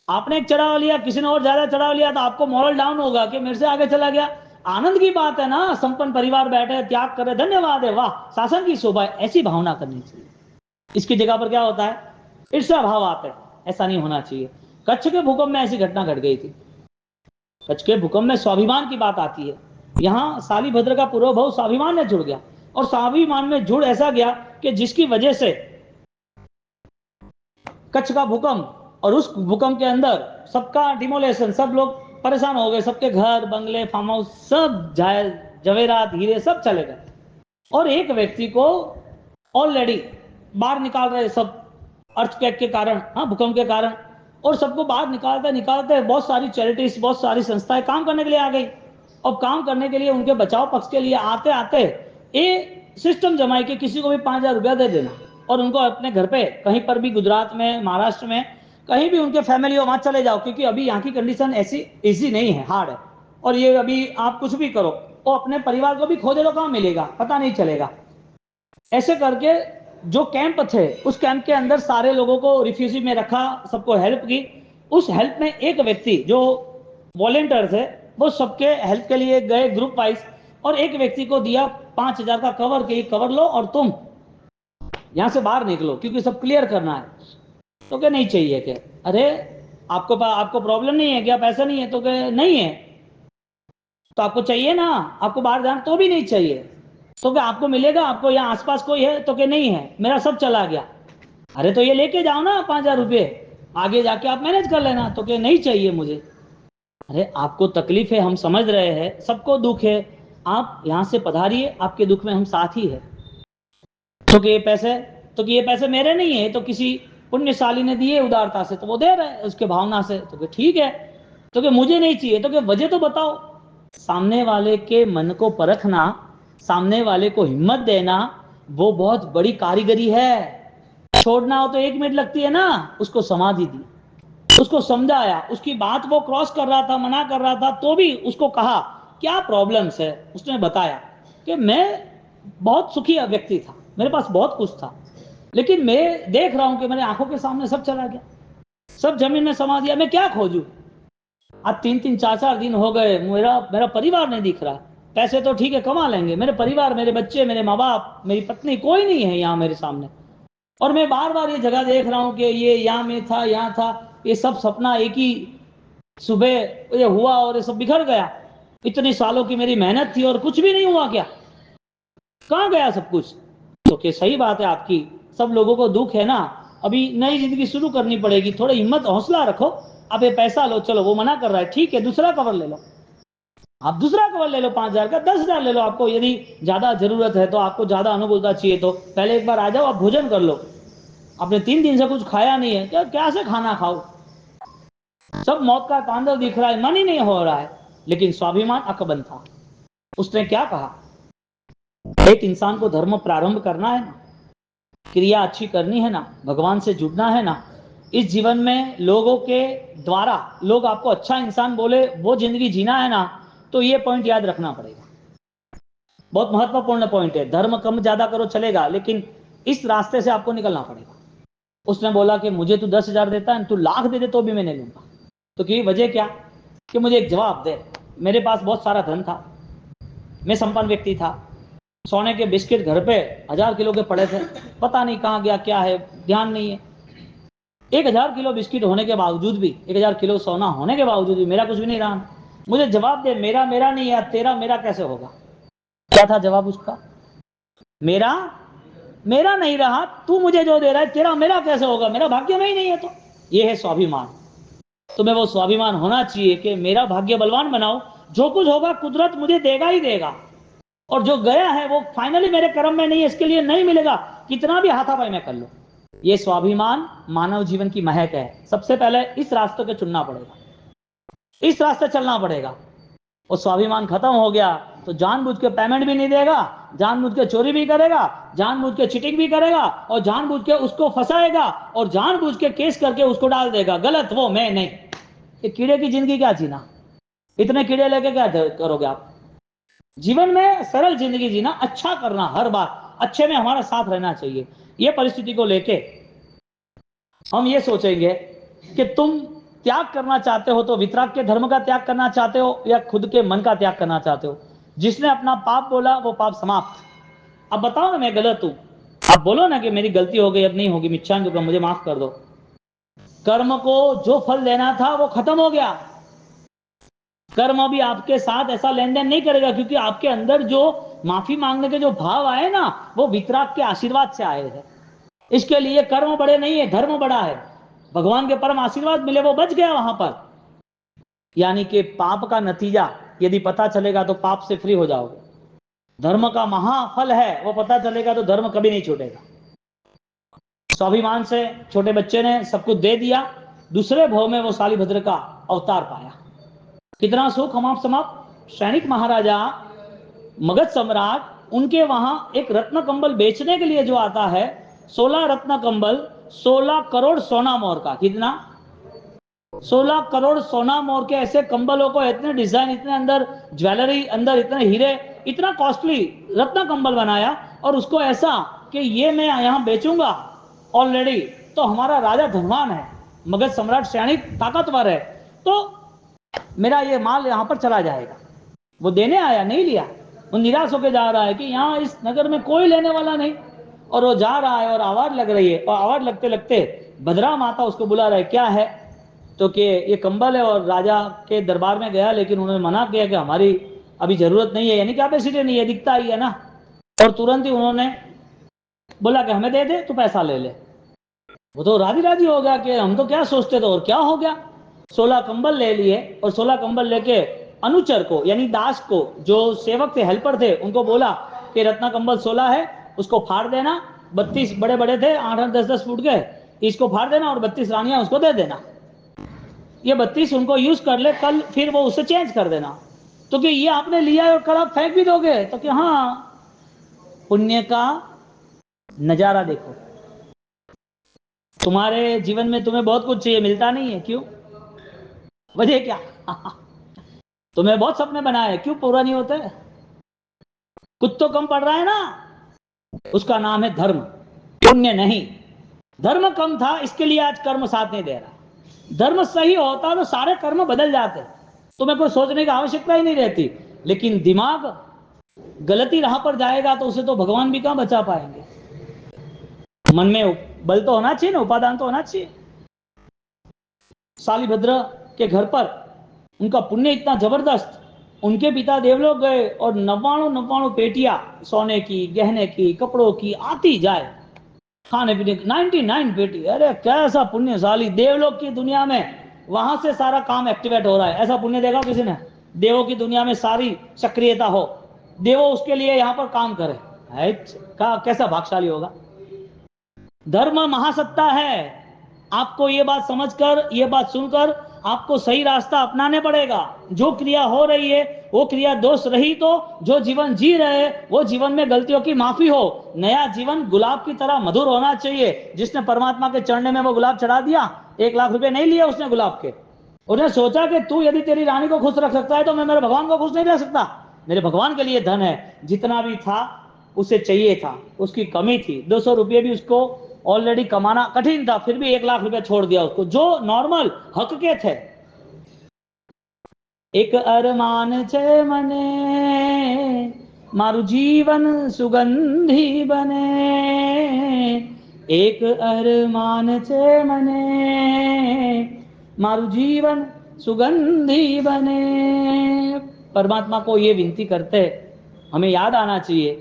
आपने एक चढ़ावा लिया, किसी ने और ज्यादा चढ़ावा लिया, तो आपको मॉरल डाउन होगा कि मेरे से आगे चला गया। आनंद की बात है ना, संपन्न परिवार बैठे, त्याग करे, धन्यवाद है, वाह शासन की शोभा है, ऐसी भावना करनी चाहिए। इसकी जगह पर क्या होता है, ईर्ष्या भाव आते हैं। ऐसा नहीं होना चाहिए। कच्छ के भूकंप में ऐसी घटना घट गई थी। कच्छ के भूकंप में स्वाभिमान की बात आती है। यहां शालिभद्र का पूर्वभव स्वाभिमान में जुड़ गया, और स्वाभिमान में जुड़ ऐसा गया कि जिसकी वजह से कच्छ का भूकंप, और उस भूकंप के अंदर सबका डिमोलेशन, सब लोग परेशान हो गए, सबके घर, बंगले, फार्म हाउस, सब जवेरात, हीरे सब चले गए। और एक व्यक्ति को ऑलरेडी बाहर निकाल रहे सब, अर्थक्वेक के कारण, हाँ भूकंप के कारण, और सबको बाहर निकालते निकालते बहुत सारी चैरिटीज, बहुत सारी संस्थाएं काम करने के लिए आ गई। और काम करने के लिए, उनके बचाव पक्ष के लिए आते आते ये सिस्टम जमाई कि किसी को भी 5,000 रुपया दे देना, और उनको अपने घर पे कहीं पर भी, गुजरात में, महाराष्ट्र में, कहीं भी उनके फैमिली हो, वहां चले जाओ, क्योंकि अभी यहाँ की कंडीशन ऐसी इजी नहीं है, हार्ड है। और ये अभी आप कुछ भी करो, वो अपने परिवार को भी खोजे तो कहां मिलेगा, पता नहीं चलेगा। ऐसे करके जो कैंप थे, उस कैंप के अंदर सारे लोगों को रिफ्यूजी में रखा, सबको हेल्प की। उस हेल्प में एक व्यक्ति जो वॉलेंटियर थे, वो सबके हेल्प के लिए गए ग्रुप वाइज, और एक व्यक्ति को दिया 5,000 का कवर, के कवर लो और तुम यहां से बाहर निकलो, क्योंकि सब क्लियर करना है। तो क्या नहीं चाहिए क्या? अरे आपको प्रॉब्लम नहीं है क्या, पैसा नहीं है? तो क्या नहीं है, तो आपको चाहिए ना, आपको बाहर जाना तो भी नहीं चाहिए। तो क्या आपको मिलेगा? आपको यहाँ आसपास कोई है? तो क्या नहीं है, मेरा सब चला गया। अरे तो ये लेके जाओ ना 5,000 रुपये, आगे जाके आप मैनेज कर लेना। तो क्या नहीं चाहिए मुझे। अरे आपको तकलीफ है, हम समझ रहे हैं, सबको दुख है, आप यहां से पधारिए, आपके दुख में हम साथ ही है। तो कि ये पैसे, तो कि ये पैसे मेरे नहीं है, तो किसी पुण्यशाली ने दिए उदारता से, तो वो दे रहे हैं उसके भावना से। तो कि ठीक है। तो कि मुझे नहीं चाहिए, तो कि वजह तो बताओ। सामने वाले के मन को परखना, सामने वाले को हिम्मत देना, वो बहुत बड़ी कारीगरी है। छोड़ना हो तो 1 मिनट लगती है ना। उसको समाधि दी, उसको समझाया, उसकी बात वो क्रॉस कर रहा था, मना कर रहा था, तो भी उसको कहा क्या प्रॉब्लम्स है। उसने बताया कि मैं बहुत सुखी व्यक्ति था, मेरे पास बहुत कुछ था, लेकिन मैं देख रहा हूं कि मेरे आंखों के सामने सब चला गया, सब जमीन में समा दिया, मैं क्या खोजूं। आज 3-3, 4-4 दिन हो गए, मेरा परिवार नहीं दिख रहा। पैसे तो ठीक है कमा लेंगे, मेरे परिवार, मेरे बच्चे, मेरे माँ बाप, मेरी पत्नी, कोई नहीं है यहाँ मेरे सामने। और मैं बार बार ये जगह देख रहा हूं कि ये यहाँ में था, यहाँ था, ये सब सपना एक ही सुबह ये हुआ और ये सब बिखर गया। इतने सालों की मेरी मेहनत थी और कुछ भी नहीं हुआ क्या? कहां गया सब कुछ? तो क्या सही बात है आपकी, सब लोगों को दुख है ना, अभी नई जिंदगी शुरू करनी पड़ेगी, थोड़ी हिम्मत हौसला रखो। आप ये पैसा लो, चलो वो मना कर रहा है, ठीक है, दूसरा कवर ले लो। आप दूसरा कवर ले लो, 5,000 का, 10,000 ले लो। आपको यदि ज्यादा जरूरत है, तो आपको ज्यादा अनुकूलता चाहिए, तो पहले एक बार आ जाओ, आप भोजन कर लो। आपने 3 दिन से कुछ खाया नहीं है, क्या क्या से खाना खाओ? सब मौत का तांडव दिख रहा है, मन ही नहीं हो रहा है। लेकिन स्वाभिमान अकबंद था। उसने क्या कहा, एक इंसान को धर्म प्रारंभ करना है ना, क्रिया अच्छी करनी है ना, भगवान से जुड़ना है ना, इस जीवन में लोगों के द्वारा लोग आपको अच्छा इंसान बोले वो जिंदगी जीना है ना, तो ये पॉइंट याद रखना पड़ेगा। बहुत महत्वपूर्ण पॉइंट है। धर्म कम ज्यादा करो चलेगा, लेकिन इस रास्ते से आपको निकलना पड़ेगा। उसने बोला कि मुझे तू 10,000 देता है, तू लाख दे दे तो भी मैं नहीं लूंगा। तो कि वजह क्या कि मुझे एक जवाब दे। मेरे पास बहुत सारा धन था, मैं संपन्न व्यक्ति था, सोने के बिस्किट घर पे 1000 किलो के पड़े थे, पता नहीं कहाँ गया, क्या है ध्यान नहीं है। 1000 किलो बिस्किट होने के बावजूद भी, 1000 किलो सोना होने के बावजूद भी मेरा कुछ भी नहीं रहा। मुझे जवाब दे, मेरा मेरा नहीं है, तेरा मेरा कैसे होगा? क्या था जवाब उसका? मेरा मेरा नहीं रहा, तू मुझे जो दे रहा है तेरा मेरा कैसे होगा? मेरा भाग्य में ही नहीं है। तो ये है स्वाभिमान। तुम्हें वो स्वाभिमान होना चाहिए कि मेरा भाग्य बलवान बनाओ, जो कुछ होगा कुदरत मुझे देगा ही देगा, और जो गया है वो फाइनली मेरे कर्म में नहीं है, इसके लिए नहीं मिलेगा, कितना भी हाथापाई में कर लो। ये स्वाभिमान मानव जीवन की महक है। सबसे पहले इस रास्ते को चुनना पड़ेगा, इस रास्ते चलना पड़ेगा। और स्वाभिमान खत्म हो गया तो जानबूझ के पेमेंट भी नहीं देगा, जानबूझ के चोरी भी करेगा, जानबूझ के चीटिंग भी करेगा, और जानबूझ के उसको फंसाएगा, और जानबूझ के केस करके उसको डाल देगा गलत, वो मैं नहीं। ये कीड़े की जिंदगी क्या जीना? इतने कीड़े लेके क्या करोगे आप? जीवन में सरल जिंदगी जीना, अच्छा करना, हर बार अच्छे में हमारा साथ रहना चाहिए। ये परिस्थिति को लेके हम ये सोचेंगे कि तुम त्याग करना चाहते हो तो वितराग के धर्म का त्याग करना चाहते हो या खुद के मन का त्याग करना चाहते हो। जिसने अपना पाप बोला वो पाप समाप्त। अब बताओ ना मैं गलत हूं, आप बोलो ना कि मेरी गलती हो गई, अब नहीं होगी, मिच्छान जो मुझे माफ कर दो। कर्म को जो फल देना था वो खत्म हो गया। कर्म अभी आपके साथ ऐसा लेन देन नहीं करेगा, क्योंकि आपके अंदर जो माफी मांगने के जो भाव आए ना, वो वितराग के आशीर्वाद से आए हैं। इसके लिए कर्म बड़े नहीं है, धर्म बड़ा है। भगवान के परम आशीर्वाद मिले, वो बच गया वहां पर। यानी कि पाप का नतीजा यदि पता चलेगा तो पाप से फ्री हो जाओगे। धर्म का महाफल है, वो पता चलेगा तो धर्म कभी नहीं छूटेगा। स्वाभिमान से छोटे बच्चे ने सब कुछ दे दिया, दूसरे भाव में वो शालिभद्र का अवतार पाया। कितना सुख हमाप समाप्त। सैनिक महाराजा, मगध सम्राट, उनके वहां एक रत्न कंबल बेचने के लिए जो आता है, 16 रत्न कंबल, 16 करोड़ सोना मोर का। कितना? 16 करोड़ सोना मोर के ऐसे कंबलों को, इतने डिजाइन, इतने अंदर ज्वेलरी, अंदर इतने हीरे, इतना कॉस्टली रत्न कंबल बनाया, और उसको ऐसा कि ये मैं यहां बेचूंगा ऑलरेडी, तो हमारा राजा धनवान है, मगध सम्राट सैनिक ताकतवर है, तो मेरा ये माल यहां पर चला जाएगा। वो देने आया, नहीं लिया। वो निराश होकर जा रहा है कि यहां इस नगर में कोई लेने वाला नहीं, और वो जा रहा है और आवाज लग रही है, और आवाज लगते लगते भद्रा माता उसको बुला रहे, क्या है? तो कि ये कंबल है, और राजा के दरबार में गया, लेकिन उन्होंने मना किया कि हमारी अभी जरूरत नहीं है, यानी कैपेसिटी नहीं है, दिखता ही है ना। और तुरंत ही उन्होंने बोला कि हमें दे दे, तू पैसा ले ले। वो तो राजी राजी हो गया कि हम तो क्या सोचते थे, और क्या हो गया। 16 कंबल ले लिए, और 16 कंबल लेके अनुचर को, यानी दास को, जो सेवक थे, हेल्पर थे, उनको बोला कि रत्ना कंबल 16 है, उसको फाड़ देना। 32 बड़े बड़े थे, 8-8 10-10 फुट के, इसको फाड़ देना और 32 रानियां उसको दे देना। ये 32 उनको यूज कर ले, कल फिर वो उसे चेंज कर देना। तो कि ये आपने लिया है और कल आप फेंक भी दोगे? तो कि हाँ, पुण्य का नजारा देखो। तुम्हारे जीवन में तुम्हें बहुत कुछ चाहिए, मिलता नहीं है, क्यों? वजह क्या? तुम्हें बहुत सपने बनाए, क्यों पूरा नहीं होते? कुछ तो कम पड़ रहा है ना। उसका नाम है धर्म, पुण्य नहीं। धर्म कम था, इसके लिए आज कर्म साथ नहीं दे रहा। धर्म सही होता तो सारे कर्म बदल जाते, तुम्हें कोई सोचने की आवश्यकता ही नहीं रहती। लेकिन दिमाग गलती राह पर जाएगा तो उसे तो भगवान भी कहां बचा पाएंगे। मन में बल तो होना चाहिए ना, उपादान तो होना चाहिए। शालिभद्र के घर पर उनका पुण्य इतना जबरदस्त, उनके पिता देवलोक गए और 99 पेटियां सोने की, गहने की, कपड़ों की आती जाए, खाने पीने की 99 पेटी। अरे कैसा पुण्यशाली, देवलोक की दुनिया में वहां से सारा काम एक्टिवेट हो रहा है। ऐसा पुण्य देखा किसी ने? देवों की दुनिया में सारी सक्रियता हो, देवो उसके लिए यहां पर काम करे, है कैसा भाग्यशाली होगा। धर्म महासत्ता है। आपको ये बात समझकर, ये बात सुनकर आपको सही रास्ता अपनाने पड़ेगा। जो क्रिया हो रही है वो क्रिया दोष रही तो जो जीवन जी रहे वो जीवन में गलतियों की माफी हो। नया जीवन गुलाब की तरह मधुर होना चाहिए। जिसने परमात्मा के चरणने में वो गुलाब चढ़ा दिया, 1 लाख रुपए नहीं लिए उसने गुलाब के। उन्हें सोचा कि तू यदि तेरी रानी को खुश रख सकता है तो मैं मेरे भगवान को खुश नहीं रख सकता। मेरे भगवान के लिए धन है, जितना भी था उसे चाहिए था, उसकी कमी थी। 200 रुपये भी उसको ऑलरेडी कमाना कठिन था, फिर भी 1 लाख रुपए छोड़ दिया उसको, जो नॉर्मल हक के थे। एक अरमान छे मने मारू जीवन सुगंधी बने, एक अरमान छे मने मारू जीवन सुगंधी बने। परमात्मा को ये विनती करते, हमें याद आना चाहिए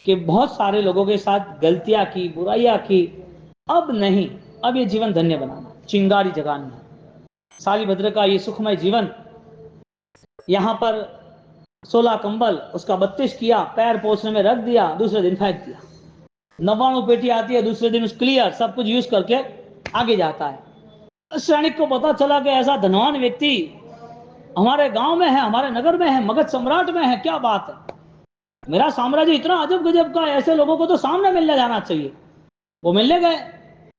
कि बहुत सारे लोगों के साथ गलतियां की, बुराइयां की, अब नहीं, अब ये जीवन धन्य बनाना, चिंगारी जगानी है। सालीभद्र का ये सुखमय जीवन, यहां पर 16 कंबल उसका 32 किया, पैर पोछने में रख दिया, दूसरे दिन फेंक दिया। 99 पेटी आती है, दूसरे दिन क्लियर सब कुछ यूज करके आगे जाता है। सैनिक को पता चला कि ऐसा धनवान व्यक्ति हमारे गांव में है, हमारे नगर में है, मगध सम्राट में है, क्या बात है, मेरा साम्राज्य इतना अजब गजब का, ऐसे लोगों को तो सामने मिलने जाना चाहिए। वो मिलने गए,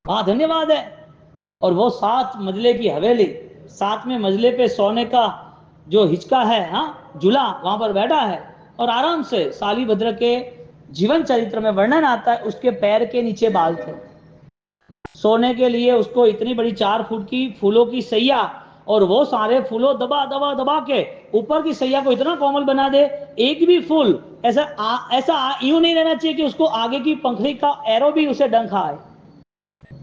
हाँ धन्यवाद है। और वो 7 मंजिले की हवेली, 7वें मंजिले पे सोने का जो हिचका है, हाँ झूला, वहां पर बैठा है और आराम से सालीभद्र के जीवन चरित्र में वर्णन आता है, उसके पैर के नीचे बाल थे। सोने के लिए उसको इतनी बड़ी 4 फुट की फूलों की सैया, और वो सारे फूलों दबा दबा दबा के ऊपर की सैया को इतना कोमल बना दे, एक भी फूल ऐसा यूं नहीं रहना चाहिए कि उसको आगे की पंखड़ी का एरो भी उसे डंक आए।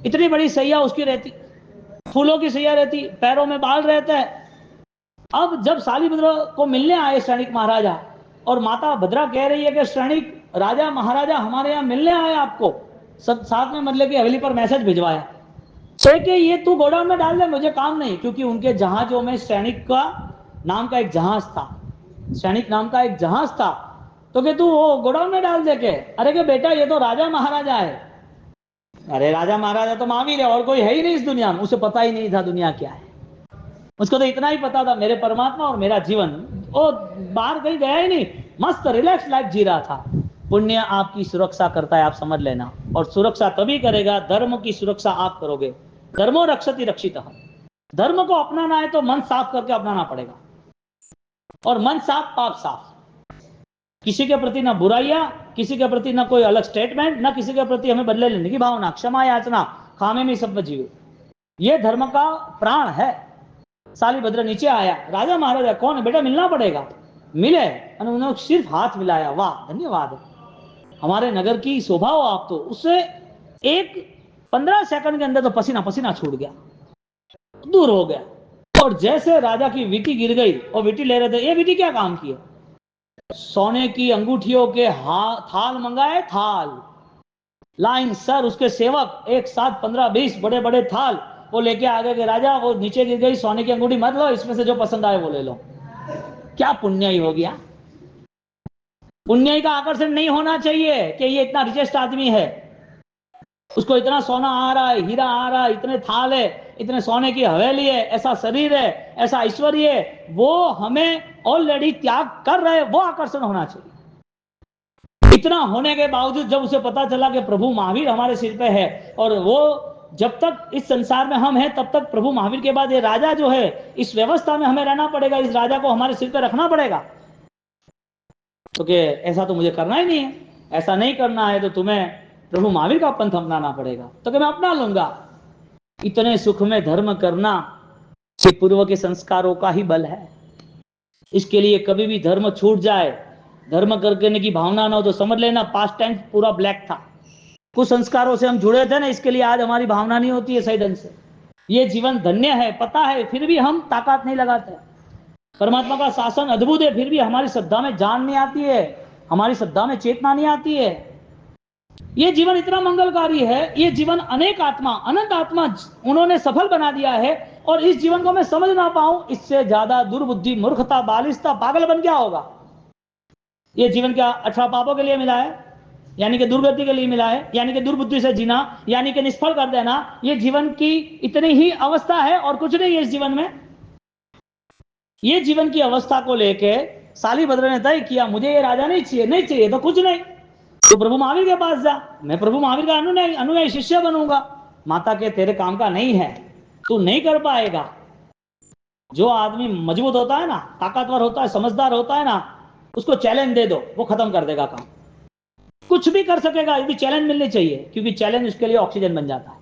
इतनी बड़ी सैया उसकी रहती, फूलों की सैया रहती, पैरों में बाल रहता है। अब जब सालीभद्र को मिलने आए सैनिक महाराजा, और माता भद्रा कह रही है कि सैनिक राजा महाराजा हमारे यहाँ मिलने आए आपको, सब 7वें मंजिले की हवेली पर मैसेज भिजवाया कि ये तू गोडाउन में डाल दे, मुझे काम नहीं। क्योंकि उनके जहाजों में सैनिक का नाम का एक जहाज था, सैनिक नाम का एक जहाज था, तो कि तू वो गोडाउन में डाल दे के। अरे के बेटा ये तो राजा महाराजा है। अरे राजा महाराजा तो महावीर है, और कोई है ही नहीं इस दुनिया में। उसे पता ही नहीं था दुनिया क्या है, उसको तो इतना ही पता था मेरे परमात्मा और मेरा जीवन। वो बाहर कहीं गया ही नहीं, मस्त रिलैक्स लाइफ जी रहा था। पुण्य आपकी सुरक्षा करता है, आप समझ लेना, और सुरक्षा तभी करेगा, धर्म की सुरक्षा आप करोगे। धर्मो रक्षति रक्षितः। धर्म को अपनाना है तो मन साफ करके अपनाना पड़ेगा, और मन साफ पाप साफ। किसी के प्रति ना बुराइयां, किसी के प्रति ना कोई अलग स्टेटमेंट, ना किसी के प्रति हमें बदले लेने की भावना, क्षमा याचना, खामे में सब जीवे, ये धर्म का प्राण है। सालीभद्र नीचे आया, राजा महाराजा कौन है बेटा, मिलना पड़ेगा। मिले, उन्होंने सिर्फ हाथ मिलाया, वाह धन्यवाद, हमारे नगर की शोभा हो आप तो। उससे एक 15 सेकंड के अंदर तो पसीना पसीना छूट गया, दूर हो गया। और जैसे राजा की वीटी गिर गई, और वीटी ले रहे थे, ये वीटी क्या काम की है, सोने की अंगूठियों के थाल मंगाए, थाल लाइन सर, उसके सेवक एक साथ 15-20 बड़े बड़े थाल वो लेके आ गए कि राजा वो नीचे गिर गई सोने की अंगूठी मत लो, इसमें से जो पसंद आए वो ले लो। क्या पुण्य ही हो गया। पुण्य का आकर्षण नहीं होना चाहिए कि ये इतना रिचेस्ट आदमी है, उसको इतना सोना आ रहा है, हीरा आ रहा है, इतने थाल है, इतने सोने की हवेली है, ऐसा शरीर है, ऐसा ऐश्वर्य है, वो हमें ऑलरेडी त्याग कर रहे, वो आकर्षण होना चाहिए। इतना होने के बावजूद जब उसे पता चला कि प्रभु महावीर हमारे सिर पे है, और वो जब तक इस संसार में हम हैं तब तक प्रभु महावीर के बाद ये राजा जो है, इस व्यवस्था में हमें रहना पड़ेगा, इस राजा को हमारे सिर पे रखना पड़ेगा। तो कि ऐसा तो मुझे करना ही नहीं है, ऐसा नहीं करना है तो तुम्हें प्रभु महावीर का पंथ अपनाना पड़ेगा। तो कि मैं अपना लूंगा। इतने सुख में धर्म करना ये पूर्व के संस्कारों का ही बल है। इसके लिए कभी भी धर्म छूट जाए, धर्म करने की भावना ना हो तो समझ लेना पास्ट टाइम पूरा ब्लैक था। कुछ संस्कारों से हम जुड़े थे ना, इसके लिए आज हमारी भावना नहीं होती है सही ढंग से। ये जीवन धन्य है पता है, फिर भी हम ताकत नहीं लगाते। परमात्मा का शासन अद्भुत है, फिर भी हमारी श्रद्धा में जान नहीं आती है, हमारी श्रद्धा में चेतना नहीं आती है। ये जीवन इतना मंगलकारी है, ये जीवन अनेक आत्मा, अनंत आत्मा उन्होंने सफल बना दिया है, और इस जीवन को मैं समझ ना पाऊं, इससे ज्यादा दुर्बुद्धि, मूर्खता, बालिशता, पागल बन क्या होगा। ये जीवन क्या 18 पापों के लिए मिला है, यानी कि दुर्गति के लिए मिला है, यानी कि दुर्बुद्धि से जीना, यानी कि निष्फल कर देना। ये जीवन की इतनी ही अवस्था है और कुछ नहीं है इस जीवन में। ये जीवन की अवस्था को लेके सालिभद्र ने तय किया, मुझे ये राजा नहीं चाहिए, नहीं चाहिए तो कुछ नहीं, तो प्रभु महावीर के पास जा, मैं प्रभु महावीर का अनुयायी शिष्य बनूंगा। माता के तेरे काम का नहीं है, तू नहीं कर पाएगा। जो आदमी मजबूत होता है ना, ताकतवर होता है, समझदार होता है ना, उसको चैलेंज दे दो, वो खत्म कर देगा काम। कुछ भी कर सकेगा यदि चैलेंज मिलनी चाहिए, क्योंकि चैलेंज उसके लिए ऑक्सीजन बन जाता है,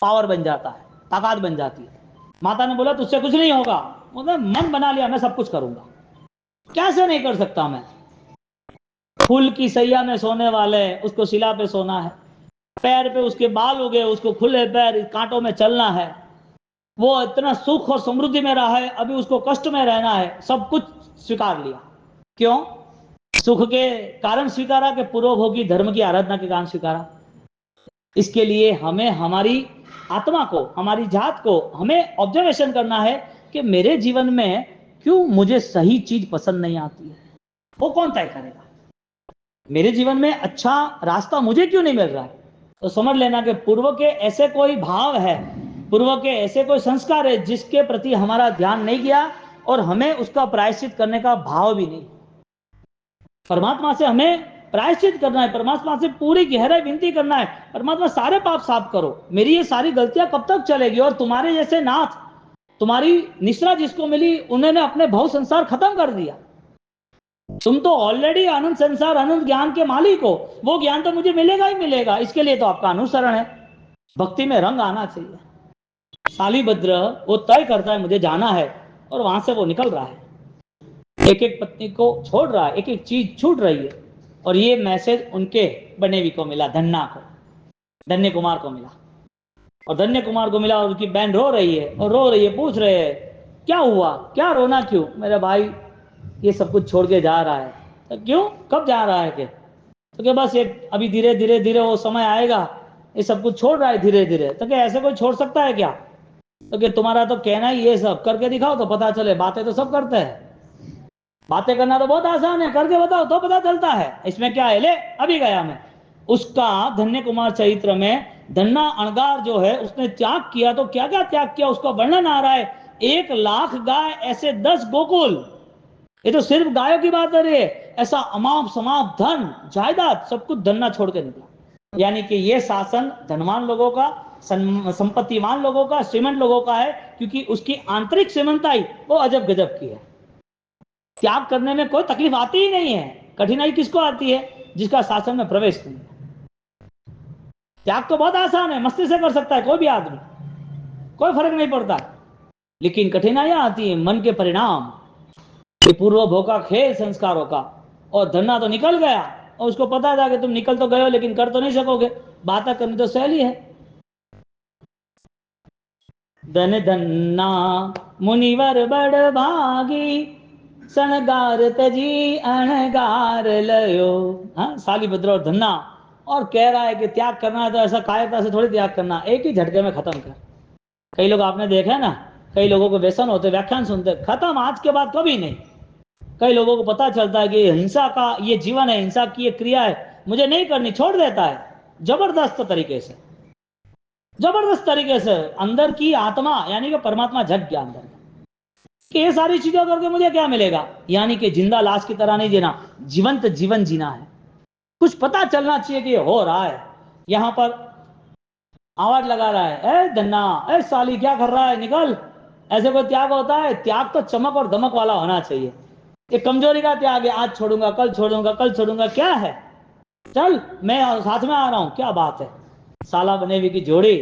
पावर बन जाता है, ताकत बन जाती है। माता ने बोला तुझसे कुछ नहीं होगा, मतलब मन बना लिया मैं सब कुछ करूंगा। कैसे नहीं कर सकता मैं? फूल की सैया में सोने वाले, उसको शिला पे सोना है, पैर पे उसके बाल उगे, उसको खुले पैर कांटों में चलना है, वो इतना सुख और समृद्धि में रहा है, अभी उसको कष्ट में रहना है, सब कुछ स्वीकार लिया। क्यों? सुख के कारण स्वीकारा कि पूर्वभोगी धर्म की आराधना के कारण स्वीकारा? इसके लिए हमें हमारी आत्मा को, हमारी जात को हमें ऑब्जर्वेशन करना है कि मेरे जीवन में क्यों मुझे सही चीज पसंद नहीं आती है, वो कौन तय करेगा? मेरे जीवन में अच्छा रास्ता मुझे क्यों नहीं मिल रहा है? तो समझ लेना कि पूर्व के ऐसे कोई भाव है, पूर्व के ऐसे कोई संस्कार है जिसके प्रति हमारा ध्यान नहीं गया और हमें उसका प्रायश्चित करने का भाव भी नहीं। परमात्मा से हमें प्रायश्चित करना है, परमात्मा से पूरी गहराई विनती करना है, परमात्मा सारे पाप साफ करो, मेरी ये सारी गलतियां कब तक चलेगी? और तुम्हारे जैसे नाथ, तुम्हारी निश्रा जिसको मिली, उन्होंने अपने भव संसार खत्म कर दिया। तुम तो ऑलरेडी अनंत संसार अनंत ज्ञान के मालिक हो, वो ज्ञान तो मुझे मिलेगा ही मिलेगा, इसके लिए तो आपका अनुसरण है, भक्ति में रंग आना चाहिए। सालिभद्र वो तय करता है मुझे जाना है, और वहां से वो निकल रहा है, एक एक पत्नी को छोड़ रहा है, एक एक चीज छूट रही है। और ये मैसेज उनके बनेवी को मिला, धन्ना को, धन्य कुमार को मिला, और धन्य कुमार को मिला, और उनकी बहन रो रही है, और रो रही है, पूछ रहे है क्या हुआ, क्या रोना क्यों? मेरा भाई ये सब कुछ छोड़ के जा रहा है। तो क्यों, कब जा रहा है? के तो क्या बस ये अभी धीरे धीरे धीरे वो समय आएगा, ये सब कुछ छोड़ रहा है धीरे धीरे। तो क्या ऐसे कोई छोड़ सकता है क्या? तो क्या तुम्हारा तो कहना ही ये सब करके दिखाओ तो पता चले, बातें तो सब करते हैं, बातें करना तो बहुत आसान है, करके बताओ तो पता चलता है, इसमें क्या है, ले अभी गया मैं। उसका धन्य कुमार चरित्र में धन्ना अणगार जो है उसने त्याग किया, तो क्या क्या त्याग किया उसका वर्णन आ रहा है। 1,00,000 गाय, ऐसे 10 गोकुल, ये तो सिर्फ गायों की बात है रे, ऐसा अमाप समाप धन जायदाद सब कुछ धन्ना छोड़ के निकला। यानी कि ये शासन धनवान लोगों का, संपत्तिवान लोगों का, श्रीमंत लोगों का है, क्योंकि उसकी आंतरिक श्रीमंताई वो अजब गजब की है। त्याग करने में कोई तकलीफ आती ही नहीं है। कठिनाई किसको आती है? जिसका शासन में प्रवेश नहीं है। त्याग तो बहुत आसान है, मस्ती से कर सकता है कोई भी आदमी, कोई फर्क नहीं पड़ता, लेकिन कठिनाइयां आती है मन के परिणाम, पूर्व भोगा खेल संस्कारों का। और धन्ना तो निकल गया, और उसको पता था कि तुम निकल तो गए हो लेकिन कर तो नहीं सकोगे, बातें करनी तो सहेली है। धन धन्ना मुनिवर बड़ भागी, शणगार तजी अणगार लयो। हाँ, सालिभद्र और धन्ना, और कह रहा है कि त्याग करना है तो ऐसा कायरता से थोड़ी त्याग करना, एक ही झटके में खत्म कर। कई लोग आपने देखा है ना, कई लोगों को व्यसन होते, व्याख्यान सुनते, खत्म, आज के बाद कभी नहीं। कई लोगों को पता चलता है कि हिंसा का ये जीवन है, हिंसा की ये क्रिया है, मुझे नहीं करनी, छोड़ देता है जबरदस्त तरीके से, जबरदस्त तरीके से। अंदर की आत्मा यानी कि परमात्मा जग गया अंदर कि ये सारी चीजों करके मुझे क्या मिलेगा, यानी कि जिंदा लाश की तरह नहीं जीना, जीवंत जीवन जीना है। कुछ पता चलना चाहिए कि ये हो रहा है। यहां पर आवाज लगा रहा है, ए धन्ना, ए साली, क्या कर रहा है, निकल। ऐसे कोई त्याग होता है? त्याग तो चमक और दमक वाला होना चाहिए। ये कमजोरी का त्याग है, आज छोड़ूंगा, कल छोड़ूंगा, कल छोड़ूंगा, क्या है, चल मैं साथ में आ रहा हूं, क्या बात है। साला बनेवी की जोड़ी,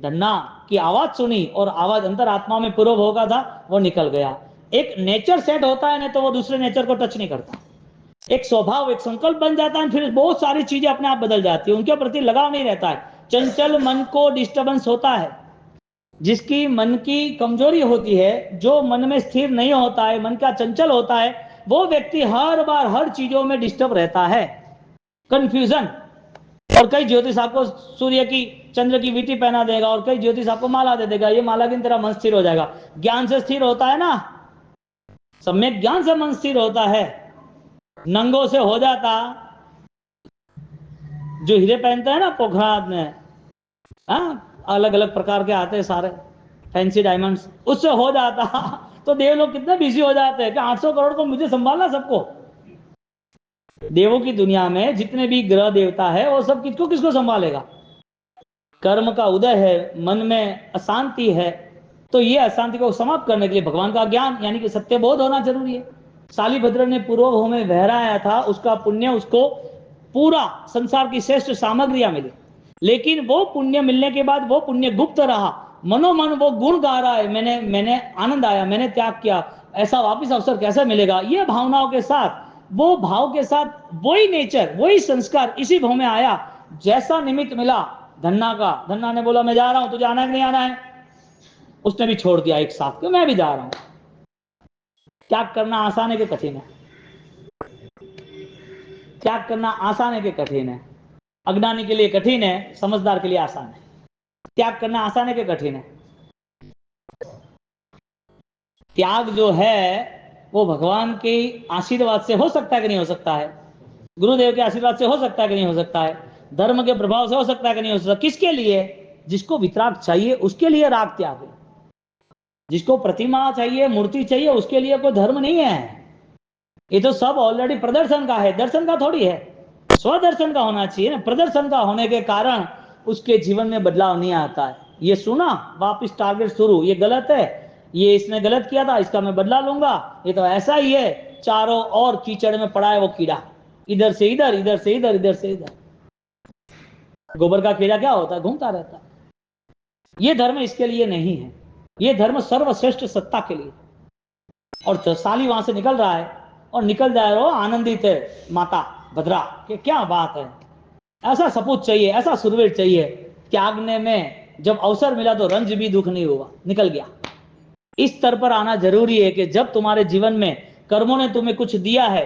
धन्ना की आवाज सुनी, और आवाज अंतर आत्मा में पूर्व होगा था, वो निकल गया। एक नेचर सेट होता है, नहीं तो वो दूसरे नेचर को टच नहीं करता। एक स्वभाव, एक संकल्प बन जाता है, फिर बहुत सारी चीजें अपने आप बदल जाती है, उनके प्रति लगाव नहीं रहता है। चंचल मन को डिस्टर्बेंस होता है, जिसकी मन की कमजोरी होती है, जो मन में स्थिर नहीं होता है, मन का चंचल होता है, वो व्यक्ति हर बार हर चीजों में डिस्टर्ब रहता है, कंफ्यूजन। और कई ज्योतिष आपको सूर्य की, चंद्र की वीटी पहना देगा, और कई ज्योतिष आपको माला दे देगा, ये माला की तरह मन स्थिर हो जाएगा। ज्ञान से स्थिर होता है ना, सम्यक ज्ञान से मन स्थिर होता है, नंगों से हो जाता। जो हीरे पहनते हैं ना पोखराज में, हाँ, अलग अलग प्रकार के आते हैं सारे फैंसी डायमंड्स, उससे हो जाता तो देव लोग कितने बिजी हो जाते हैं कि 800 करोड़ को मुझे संभालना सबको। देवों की दुनिया में जितने भी ग्रह देवता है वो सब किसको किसको संभालेगा। कर्म का उदय है, मन में अशांति है, तो ये अशांति को समाप्त करने के लिए भगवान का ज्ञान यानी कि सत्य बोध होना जरूरी है। शालिभद्र ने पूर्व में बहराया था, उसका पुण्य उसको पूरा संसार की श्रेष्ठ सामग्रियां मिली, लेकिन वो पुण्य मिलने के बाद वो पुण्य गुप्त रहा। मनोमन वो गुण गा रहा है, मैंने आनंद आया, मैंने त्याग किया, ऐसा वापिस अवसर कैसे मिलेगा। ये भावनाओं के साथ, वो भाव के साथ वही नेचर, वही संस्कार इसी भाव में आया जैसा निमित्त मिला। धन्ना ने बोला मैं जा रहा हूं, तुझे आना है कि नहीं आना है। उसने भी छोड़ दिया एक साथ कि मैं भी जा रहा हूं। त्याग करना आसान है कि कठिन है? त्याग करना आसान है कि कठिन है? अज्ञानी के लिए कठिन है, समझदार के लिए आसान है। त्याग करना आसान है कि कठिन है? त्याग जो है वो भगवान के आशीर्वाद से हो सकता है कि नहीं हो सकता है? गुरुदेव के आशीर्वाद से हो सकता है कि नहीं हो सकता है? धर्म के प्रभाव से हो सकता है कि नहीं हो सकता? किसके लिए? जिसको वितराग चाहिए उसके लिए राग त्याग है। जिसको प्रतिमा चाहिए, मूर्ति चाहिए, उसके लिए कोई धर्म नहीं है। ये तो सब ऑलरेडी प्रदर्शन का है, दर्शन का थोड़ी है। स्वदर्शन का होना चाहिए ना। प्रदर्शन का होने के कारण उसके जीवन में बदलाव नहीं आता है। ये सुना, वापिस टारगेट शुरू, ये गलत है, ये इसने गलत किया था, इसका मैं बदला लूंगा, ये तो ऐसा ही है। चारों और कीचड़ में पड़ा है वो कीड़ा, इधर से इधर, इधर से इधर, इधर से इधर। गोबर का कीड़ा क्या होता है? घूमता रहता है। ये धर्म इसके लिए नहीं है, ये धर्म सर्वश्रेष्ठ सत्ता के लिए। और साली वहां से निकल रहा है और निकल जाए रहो आनंदित है माता भद्रा कि क्या बात है, ऐसा सपूत चाहिए, ऐसा सुरवीर चाहिए। त्यागने में जब अवसर मिला तो रंज भी दुख नहीं हुआ, निकल गया। इस स्तर पर आना जरूरी है कि जब तुम्हारे जीवन में कर्मों ने तुम्हें कुछ दिया है,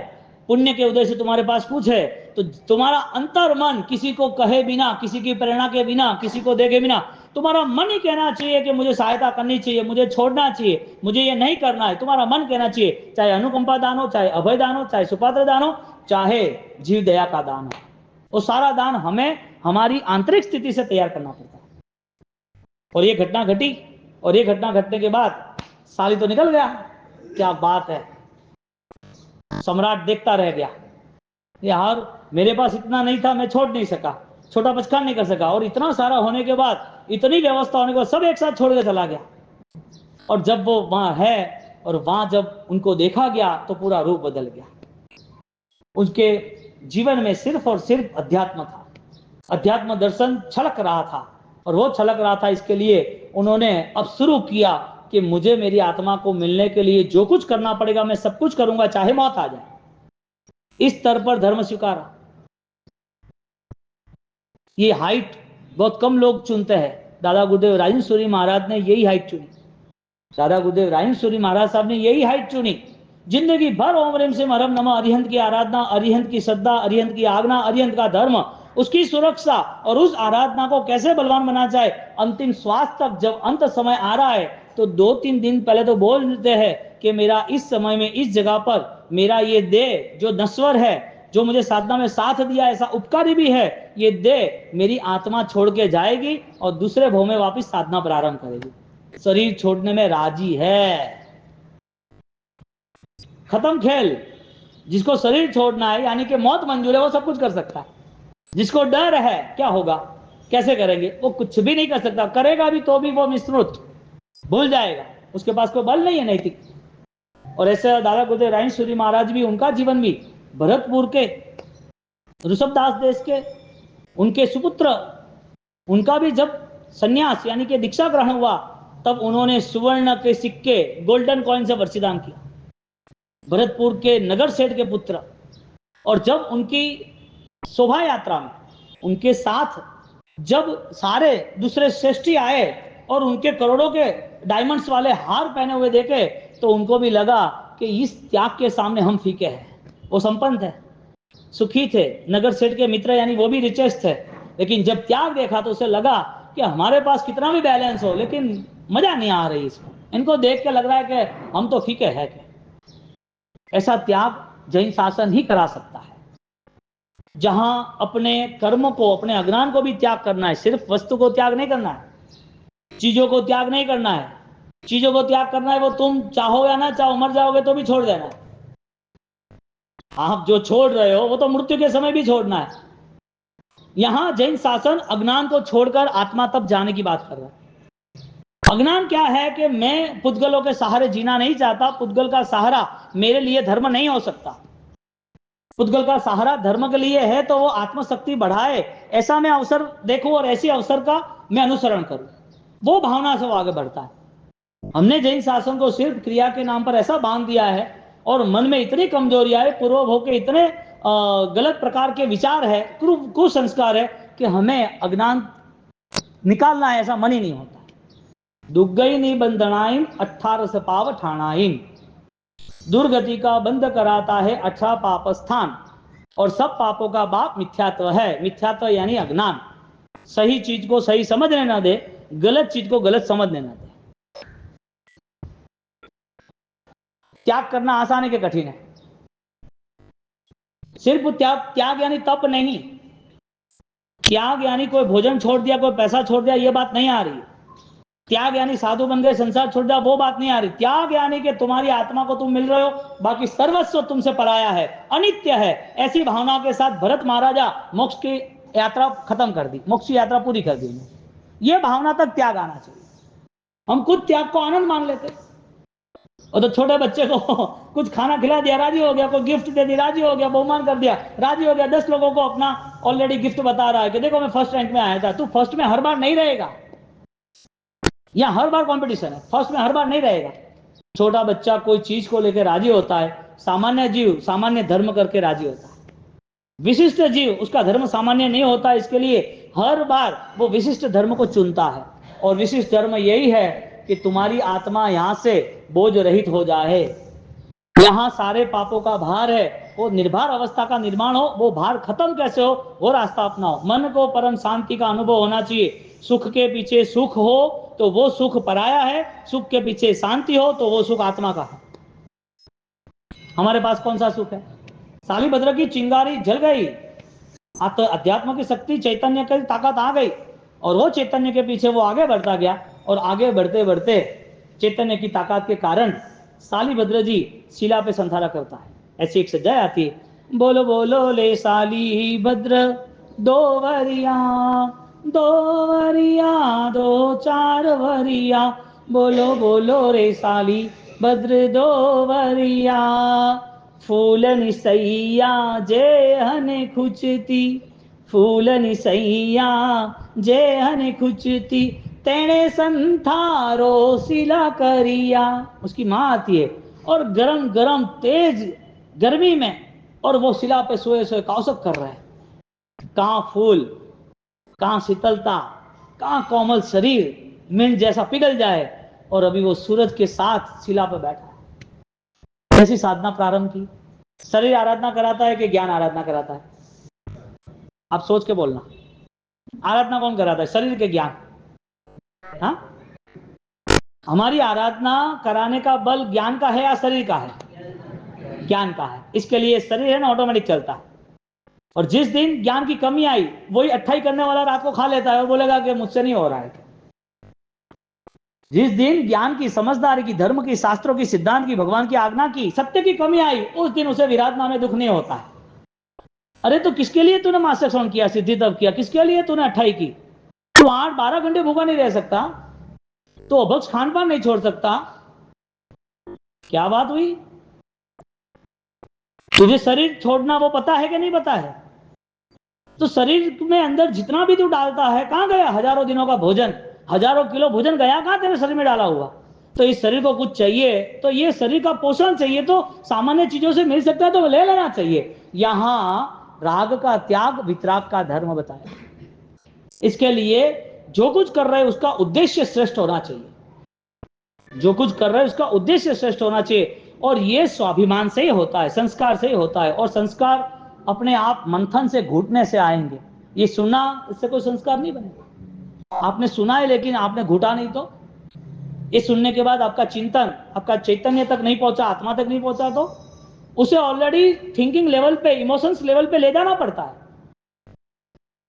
पुण्य के उदय से तुम्हारे पास कुछ है, तो तुम्हारा अंतर मन किसी को कहे बिना, किसी की प्रेरणा के बिना, किसी को देखे बिना, तुम्हारा मन ही कहना चाहिए कि मुझे सहायता करनी चाहिए, मुझे छोड़ना चाहिए, मुझे ये नहीं करना है। तुम्हारा मन कहना चाहिए, चाहे अनुकंपा दान हो, चाहे अभय दान हो, चाहे सुपात्र दान हो, चाहे जीव दया का दान हो। वो सारा दान हमें हमारी आंतरिक स्थिति से तैयार करना पड़ता है। और ये घटना घटी, और ये घटना घटने के बाद साली तो निकल गया। क्या बात है, सम्राट देखता रह गया। यार मेरे पास इतना नहीं था, मैं छोड़ नहीं सका, छोटा बचकान नहीं कर सका, और इतना सारा होने के बाद, इतनी व्यवस्था होने के बाद सब एक साथ छोड़ के चला गया। और जब वो वहां है और वहां जब उनको देखा गया तो पूरा रूप बदल गया। उसके जीवन में सिर्फ और सिर्फ अध्यात्म था, अध्यात्म दर्शन छलक रहा था। और वो छलक रहा था, इसके लिए उन्होंने अब शुरू किया कि मुझे मेरी आत्मा को मिलने के लिए जो कुछ करना पड़ेगा मैं सब कुछ करूंगा, चाहे मौत आ जाए। इस स्तर पर धर्म स्वीकारा। ये हाइट बहुत कम लोग चुनते हैं। दादा गुरुदेव राजन महाराज ने यही हाइट चुनी। दादा गुरुदेव राजन महाराज साहब ने यही हाइट चुनी। जिंदगी भर ओम ह्रीम सिंह हरम नमः, अरिहंत की आराधना, अरिहंत की श्रद्धा, अरिहंत की आज्ञा, अरिहंत का धर्म, उसकी सुरक्षा और उस आराधना को कैसे बलवान बना जाए। अंतिम श्वास तक जब अंत समय आ रहा है तो 2-3 दिन पहले तो बोलते हैं कि मेरा इस समय में इस जगह पर मेरा ये देह जो नश्वर है, जो मुझे साधना में साथ दिया, ऐसा उपकारी भी है, ये देह मेरी आत्मा छोड़ के जाएगी और दूसरे भव में वापिस साधना प्रारंभ करेगी। शरीर छोड़ने में राजी है। खत्म खेल। जिसको शरीर छोड़ना है यानी कि मौत मंजूर है, वो सब कुछ कर सकता है। जिसको डर है क्या होगा, कैसे करेंगे, वो कुछ भी नहीं कर सकता। करेगा भी तो भी वो विस्मृत, भूल जाएगा, उसके पास कोई बल नहीं है नैतिक। और ऐसे दादा गुरुदेव राजन महाराज भी, उनका जीवन भी भरतपुर के ऋषभदास देश के उनके सुपुत्र, उनका भी जब संन्यास यानी कि दीक्षा ग्रहण हुआ तब उन्होंने सुवर्ण के सिक्के, गोल्डन कॉइन से वर्षिदान किया, भरतपुर के नगर सेठ के पुत्र। और जब उनकी शोभा यात्रा में उनके साथ जब सारे दूसरे श्रेष्ठी आए और उनके करोड़ों के डायमंड्स वाले हार पहने हुए देखे तो उनको भी लगा कि इस त्याग के सामने हम फीके हैं। वो संपन्न थे, सुखी थे, नगर सेठ के मित्र यानी वो भी रिचेस्ट थे, लेकिन जब त्याग देखा तो उसे लगा कि हमारे पास कितना भी बैलेंस हो लेकिन मजा नहीं आ रही इसको, इनको देख के लग रहा है कि हम तो फीके हैं। ऐसा त्याग जैन शासन ही करा सकता है, जहां अपने कर्म को, अपने अज्ञान को भी त्याग करना है। सिर्फ वस्तु को त्याग नहीं करना है, चीजों को त्याग नहीं करना है, चीजों को त्याग करना है, वो तुम चाहो या ना चाहो, मर जाओगे तो भी छोड़ देना है। आप जो छोड़ रहे हो वो तो मृत्यु के समय भी छोड़ना है। यहां जैन शासन अज्ञान को छोड़कर आत्मा तक जाने की बात कर रहा है। अज्ञान क्या है कि मैं पुद्गलों के सहारे जीना नहीं चाहता, पुद्गल का सहारा मेरे लिए धर्म नहीं हो सकता। पुद्गल का सहारा धर्म के लिए है तो वो आत्मशक्ति बढ़ाए, ऐसा मैं अवसर देखूं और ऐसे अवसर का मैं अनुसरण करूं, वो भावना से वो आगे बढ़ता है। हमने जैन शासन को सिर्फ क्रिया के नाम पर ऐसा बांध दिया है और मन में इतनी कमजोरियां है, पूर्व भोग के इतने गलत प्रकार के विचार है, कुसंस्कार है कि हमें अज्ञान निकालना है, ऐसा मन ही नहीं होता। दुग्गई निबंधनाइन 18 से पाव ठाणाइन, दुर्गति का बंद कराता है 18 पाप स्थान, और सब पापों का बाप मिथ्यात्व है। मिथ्यात्व यानी अज्ञान, सही चीज को सही समझने ना दे, गलत चीज को गलत समझने ना दे। त्याग करना आसान है कि कठिन है? सिर्फ त्याग यानी तप नहीं, त्याग यानी कोई भोजन छोड़ दिया, कोई पैसा छोड़ दिया, ये बात नहीं आ रही। त्याग यानी साधु बन गए, संसार छोड़ दिया, वो बात नहीं आ रही। त्याग यानी कि तुम्हारी आत्मा को तुम मिल रहे हो, बाकी सर्वस्व तुमसे पराया है, अनित्य है, ऐसी भावना के साथ भरत महाराजा मोक्ष की यात्रा खत्म कर दी, मोक्ष की यात्रा पूरी कर दी। ये भावना तक त्याग आना चाहिए। हम खुद त्याग को आनंद मान लेते, और तो छोटे बच्चे को कुछ खाना खिला दिया राजी हो गया, कोई गिफ्ट दे दी राजी हो गया, बहुमान कर दिया राजी हो गया, 10 लोगों को अपना ऑलरेडी गिफ्ट बता रहा है कि देखो मैं फर्स्ट रैंक में आया था। तू फर्स्ट में हर बार नहीं रहेगा, या हर बार कंपटीशन है, फर्स्ट में हर बार नहीं रहेगा। छोटा बच्चा कोई चीज को लेकर राजी होता है, सामान्य जीव सामान्य धर्म करके राजी होता है। विशिष्ट जीव उसका धर्म सामान्य नहीं होता, इसके लिए हर बार वो विशिष्ट धर्म को चुनता है। और विशिष्ट धर्म यही है कि तुम्हारी आत्मा यहां से बोझ रहित हो जाए, यहां सारे पापों का भार है, वो निर्भर अवस्था का निर्माण हो, वो भार खत्म कैसे हो, वो रास्ता अपनाओ। मन को परम शांति का अनुभव होना चाहिए। सुख के पीछे सुख हो तो वो सुख पराया है, सुख के पीछे शांति हो तो वो सुख आत्मा का है। हमारे पास कौन सा सुख है? सालिभद्र की चिंगारी जल गई, अध्यात्म की शक्ति, चैतन्य की ताकत आ गई, और वो चैतन्य के पीछे वो आगे बढ़ता गया, और आगे बढ़ते बढ़ते चैतन्य की ताकत के कारण सालिभद्र जी शिला पे संथारा करता है। ऐसी एक सज्जाएं आती है, बोलो बोलो ले साली भद्र दो वरिया, दो वरिया दो चार वरिया, बोलो बोलो रे साली भद्र दो वरिया, फूलनि सैया जे हने खुचती, फूलनि सैया जे हने खुचती, तेने संथारो सिला करिया। उसकी माँ आती है और गरम गरम तेज गर्मी में, और वो शिला पे सोए सोए कौशक कर रहे हैं। कहां फूल, कहां शीतलता, कहां कोमल शरीर मिंट जैसा पिघल जाए, और अभी वो सूरज के साथ शिला पे बैठा है। ऐसी साधना प्रारंभ की। शरीर आराधना कराता है कि ज्ञान आराधना कराता है? आप सोच के बोलना, आराधना कौन कराता है, शरीर के ज्ञान? हाँ, हमारी आराधना कराने का बल ज्ञान का है या शरीर का है? ज्ञान का है। इसके लिए शरीर है ना ऑटोमेटिक चलता है, और जिस दिन ज्ञान की कमी आई, वही अट्ठाई करने वाला रात को खा लेता है और बोलेगा कि मुझसे नहीं हो रहा है। जिस दिन ज्ञान की, समझदारी की, धर्म की, शास्त्रों की, सिद्धांत की, भगवान की आज्ञा की, सत्य की कमी आई, उस दिन उसे विराधना में दुख नहीं होता है। अरे तो किसके लिए तूने मास्टर श्रवण किया, सिद्धि तप किया, किसके लिए तूने अट्ठाई की? तू 8-12 घंटे भूखा नहीं रह सकता, तो अभक्ष खान पान नहीं छोड़ सकता, क्या बात हुई? तुझे शरीर छोड़ना वो पता है कि नहीं पता है? तो शरीर में अंदर जितना भी तू डालता है, कहां गया हजारों दिनों का भोजन, हजारों किलो भोजन गया कहां तेरे शरीर में डाला हुआ? तो इस शरीर को कुछ चाहिए, तो ये शरीर का पोषण चाहिए, तो सामान्य चीजों से मिल सकता है तो ले लेना चाहिए। यहां राग का त्याग, वितराग का धर्म बताया। इसके लिए जो कुछ कर रहे हैं उसका उद्देश्य श्रेष्ठ होना चाहिए, जो कुछ कर रहे हैं उसका उद्देश्य श्रेष्ठ होना चाहिए, और ये स्वाभिमान से ही होता है, संस्कार से ही होता है। और संस्कार अपने आप मंथन से, घुटने से आएंगे। ये सुना, इससे कोई संस्कार नहीं बनेगा। आपने सुना है लेकिन आपने घुटा नहीं, तो ये सुनने के बाद आपका चिंतन, आपका चैतन्य तक नहीं पहुंचा, आत्मा तक नहीं पहुंचा, तो उसे ऑलरेडी थिंकिंग लेवल पे, इमोशंस लेवल पे ले जाना पड़ता है।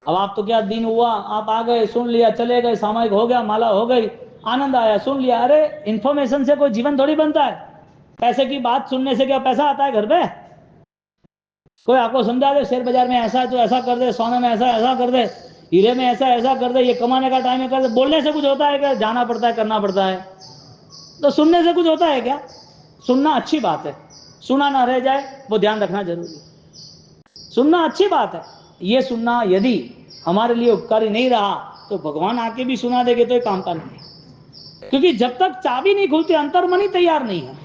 अब आप तो क्या दिन हुआ, आप आ गए, सुन लिया, चले गए, सामयिक हो गया, माला हो गई, आनंद आया, सुन लिया। अरे इंफॉर्मेशन से कोई जीवन थोड़ी बनता है। पैसे की बात सुनने से क्या पैसा आता है घर पे? कोई आपको समझा दे शेयर बाजार में ऐसा है तो ऐसा कर दे, सोने में ऐसा ऐसा कर दे, हीरे में ऐसा ऐसा कर दे, ये कमाने का टाइम है कर दे, बोलने से कुछ होता है क्या? जाना पड़ता है, करना पड़ता है। तो सुनने से कुछ होता है क्या? सुनना अच्छी बात है, सुना ना रह जाए वो ध्यान रखना जरूरी है। सुनना अच्छी बात है, ये सुनना यदि हमारे लिए उपकारी नहीं रहा तो भगवान आके भी सुना देंगे तो ये काम का नहीं है। क्योंकि जब तक चाबी नहीं खुलती, अंतर्मन ही तैयार नहीं है,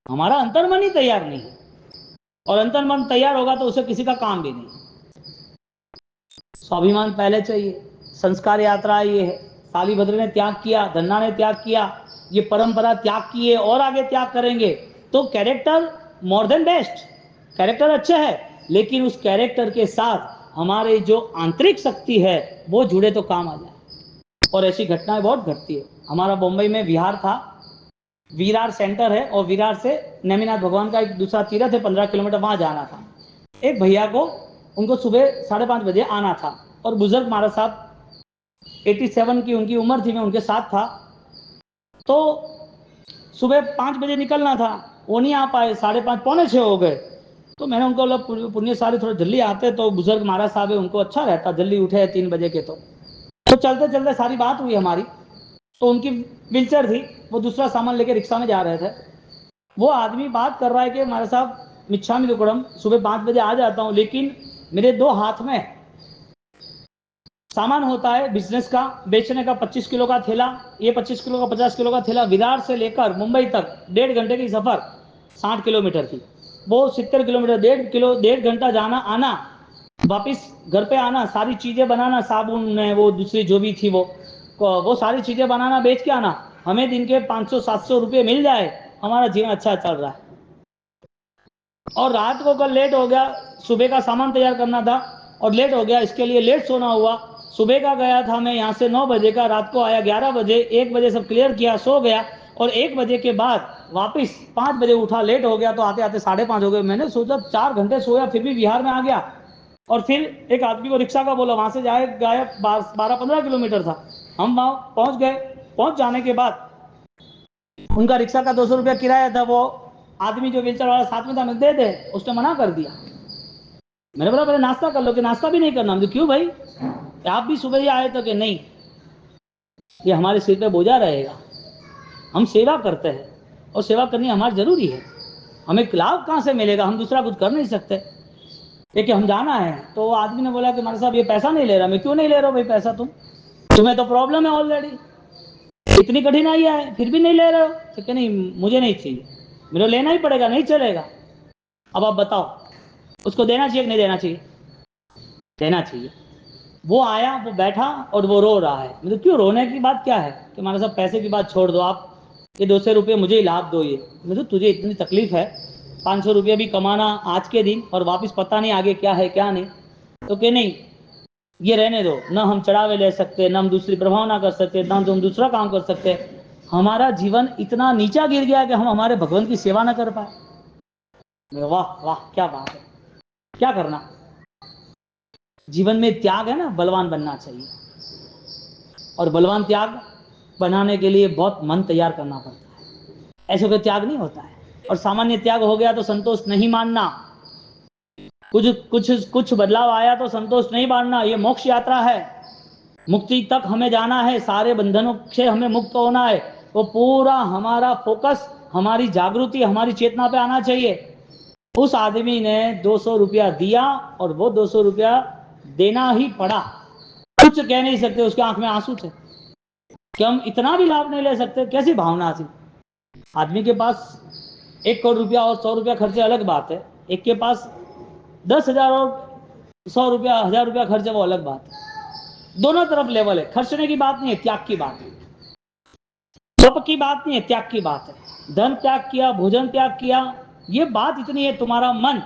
हमारा अंतर्मन ही तैयार नहीं है। और अंतर्मन तैयार होगा तो उसे किसी का काम भी नहीं। स्वाभिमान पहले चाहिए। संस्कार यात्रा ये है, सालीभद्र ने त्याग किया, धन्ना ने त्याग किया, ये परंपरा त्याग की है और आगे त्याग करेंगे। तो character more than best, character अच्छा है, लेकिन उस कैरेक्टर के साथ हमारे जो आंतरिक शक्ति है वो जुड़े तो काम आ जाए। और ऐसी घटनाएं बहुत घटती है। हमारा मुंबई में विहार था, विरार सेंटर है, और विरार से नेमिनाथ भगवान का एक दूसरा तीर्थ है, 15 किलोमीटर, वहां जाना था। एक भैया को, उनको सुबह 5:30 बजे आना था, और बुजुर्ग महाराज साहब 87 की उनकी उम्र थी, मैं उनके साथ था। तो सुबह 5 बजे निकलना था, वो नहीं आ पाए, 5:30 पौने 6 हो गए। तो मैंने उनको बोला पुण्यशाली थोड़ा जल्दी आते तो बुजुर्ग महाराज साहब है, उनको अच्छा रहता जल्दी उठे 3 बजे के। तो चलते चलते सारी बात हुई हमारी। तो उनकी व्हीलचेयर थी, वो दूसरा सामान लेके रिक्शा में जा रहे थे। वो आदमी बात कर रहा है कि हमारे साहब मिच्छामी दुक्कड़म, सुबह 5 बजे आ जाता हूँ, लेकिन मेरे 2 हाथ में सामान होता है बिजनेस का, बेचने का, 25 किलो का थैला, ये 25 किलो का, 50 किलो का थैला, विरार से लेकर मुंबई तक 1.5 घंटे की सफर, 60 किलोमीटर की, वो 70 किलोमीटर, 1.5 घंटा जाना आना, वापिस घर पे आना, सारी चीजें बनाना, साबुन वो दूसरी जो भी थी वो सारी चीजें बनाना, बेच के आना। हमें दिन के 500-700 रुपये मिल जाए, हमारा जीवन अच्छा चल रहा है। और रात को कल लेट हो गया, सुबह का सामान तैयार करना था और लेट हो गया, इसके लिए लेट सोना हुआ। सुबह का गया था मैं यहाँ से 9 बजे का, रात को आया 11 बजे, 1 बजे सब क्लियर किया, सो गया, और 1 बजे के बाद वापस 5 बजे उठा, लेट हो गया तो आते आते 5:30 हो गए। मैंने सोचा 4 घंटे सोया, फिर भी बिहार में आ गया। और फिर एक आदमी को रिक्शा का बोला, वहां से जाए गया 12-15 किलोमीटर था। हम वहां पहुंच गए। पहुंच जाने के बाद उनका रिक्शा का 200 रुपया किराया था, वो आदमी जो व्हीलचेयर वाला साथ में था, मैं दे दे, उसने मना कर दिया। मैंने बोला पहले नाश्ता कर लो, कि नाश्ता भी नहीं करना। मुझे क्यों भाई, आप भी सुबह ही आए तो? कि नहीं, ये हमारे सिर पे बोझा रहेगा, हम सेवा करते हैं और सेवा करनी हमारी जरूरी है, हमें लाभ कहाँ से मिलेगा, हम दूसरा कुछ कर नहीं सकते, लेकिन हम जाना है। तो आदमी ने बोला कि हमारे साहब ये पैसा नहीं ले रहा। मैं क्यों नहीं ले रहा भाई पैसा, तुम्हें तो प्रॉब्लम है ऑलरेडी, इतनी कठिनाई है फिर भी नहीं ले रहे हो? तो क्या नहीं, मुझे नहीं चाहिए, मेरे लेना ही पड़ेगा, नहीं चलेगा। अब आप बताओ, उसको देना चाहिए कि नहीं देना चाहिए? देना चाहिए। वो आया, वो बैठा और वो रो रहा है। मतलब क्यों, रोने की बात क्या है? कि हमारे साथ पैसे की बात छोड़ दो, आप ये 200 रुपये मुझे ही लाभ दो। ये मतलब तुझे इतनी तकलीफ है, 500 रुपये भी कमाना आज के दिन, और वापस पता नहीं आगे क्या है क्या नहीं। तो कि नहीं, ये रहने दो, ना हम चढ़ावे ले सकते, ना हम दूसरी प्रभावना कर सकते, ना हम दूसरा काम कर सकते। हमारा जीवन इतना नीचा गिर गया कि हम हमारे भगवान की सेवा ना कर पाए। वाह वाह, क्या बात है, क्या करना। जीवन में त्याग है ना, बलवान बनना चाहिए, और बलवान त्याग बनाने के लिए बहुत मन तैयार करना पड़ता है, ऐसे कोई त्याग नहीं होता है। और सामान्य त्याग हो गया तो संतोष नहीं मानना, कुछ कुछ कुछ बदलाव आया तो संतोष नहीं मानना। ये मोक्ष यात्रा है, मुक्ति तक हमें जाना है, सारे बंधनों से हमें मुक्त होना है। वो पूरा हमारा फोकस, हमारी जागृति, हमारी चेतना पे आना चाहिए। उस आदमी ने 200 रुपया दिया और वो 200 रुपया देना ही पड़ा, कुछ कह नहीं सकते, उसके आंख में आंसू थे कि हम इतना भी लाभ नहीं ले सकते। कैसी भावना थी। आदमी के पास 1 करोड़ रुपया और 100 रुपया खर्चे अलग बात है, एक के पास 10,000 और 100 रुपया, 1000 रुपया खर्चे, वो अलग बात है। दोनों तरफ लेवल है, खर्चने की बात नहीं है, त्याग की बात है, तप की बात नहीं है, त्याग की बात है। धन त्याग किया, भोजन त्याग किया, ये बात इतनी है। तुम्हारा मन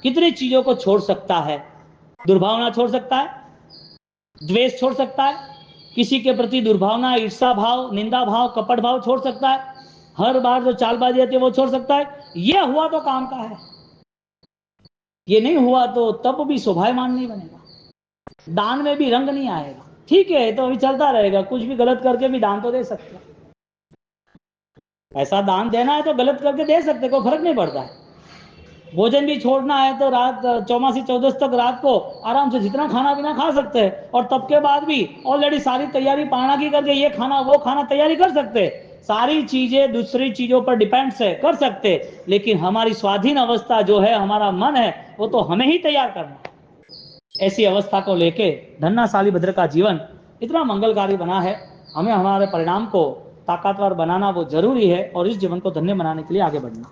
कितनी चीजों को छोड़ सकता है, दुर्भावना छोड़ सकता है, द्वेष छोड़ सकता है, किसी के प्रति दुर्भावना, ईर्षा भाव, निंदा भाव, कपट भाव छोड़ सकता है, हर बार जो चालबाजी आती है वो छोड़ सकता है। ये हुआ तो काम का है, ये नहीं हुआ तो तब भी शोभायमान नहीं बनेगा, दान में भी रंग नहीं आएगा। ठीक है, तो अभी चलता रहेगा, कुछ भी गलत करके भी दान तो दे सकते हैं। ऐसा दान देना है तो गलत करके दे सकते, कोई फर्क नहीं पड़ता है। भोजन भी छोड़ना है तो रात चौमासी चौदस तक रात को आराम से जितना खाना पीना खा सकते हैं, और तब के बाद भी ऑलरेडी सारी तैयारी पाना की करके ये खाना वो खाना तैयारी कर सकते हैं। सारी चीजें दूसरी चीजों पर डिपेंड है, कर सकते, लेकिन हमारी स्वाधीन अवस्था जो है, हमारा मन है, वो तो हमें ही तैयार करना है। ऐसी अवस्था को लेके धन्ना शालिभद्र का जीवन इतना मंगलकारी बना है। हमें हमारे परिणाम को ताकतवर बनाना वो जरूरी है, और इस जीवन को धन्य बनाने के लिए आगे बढ़ना।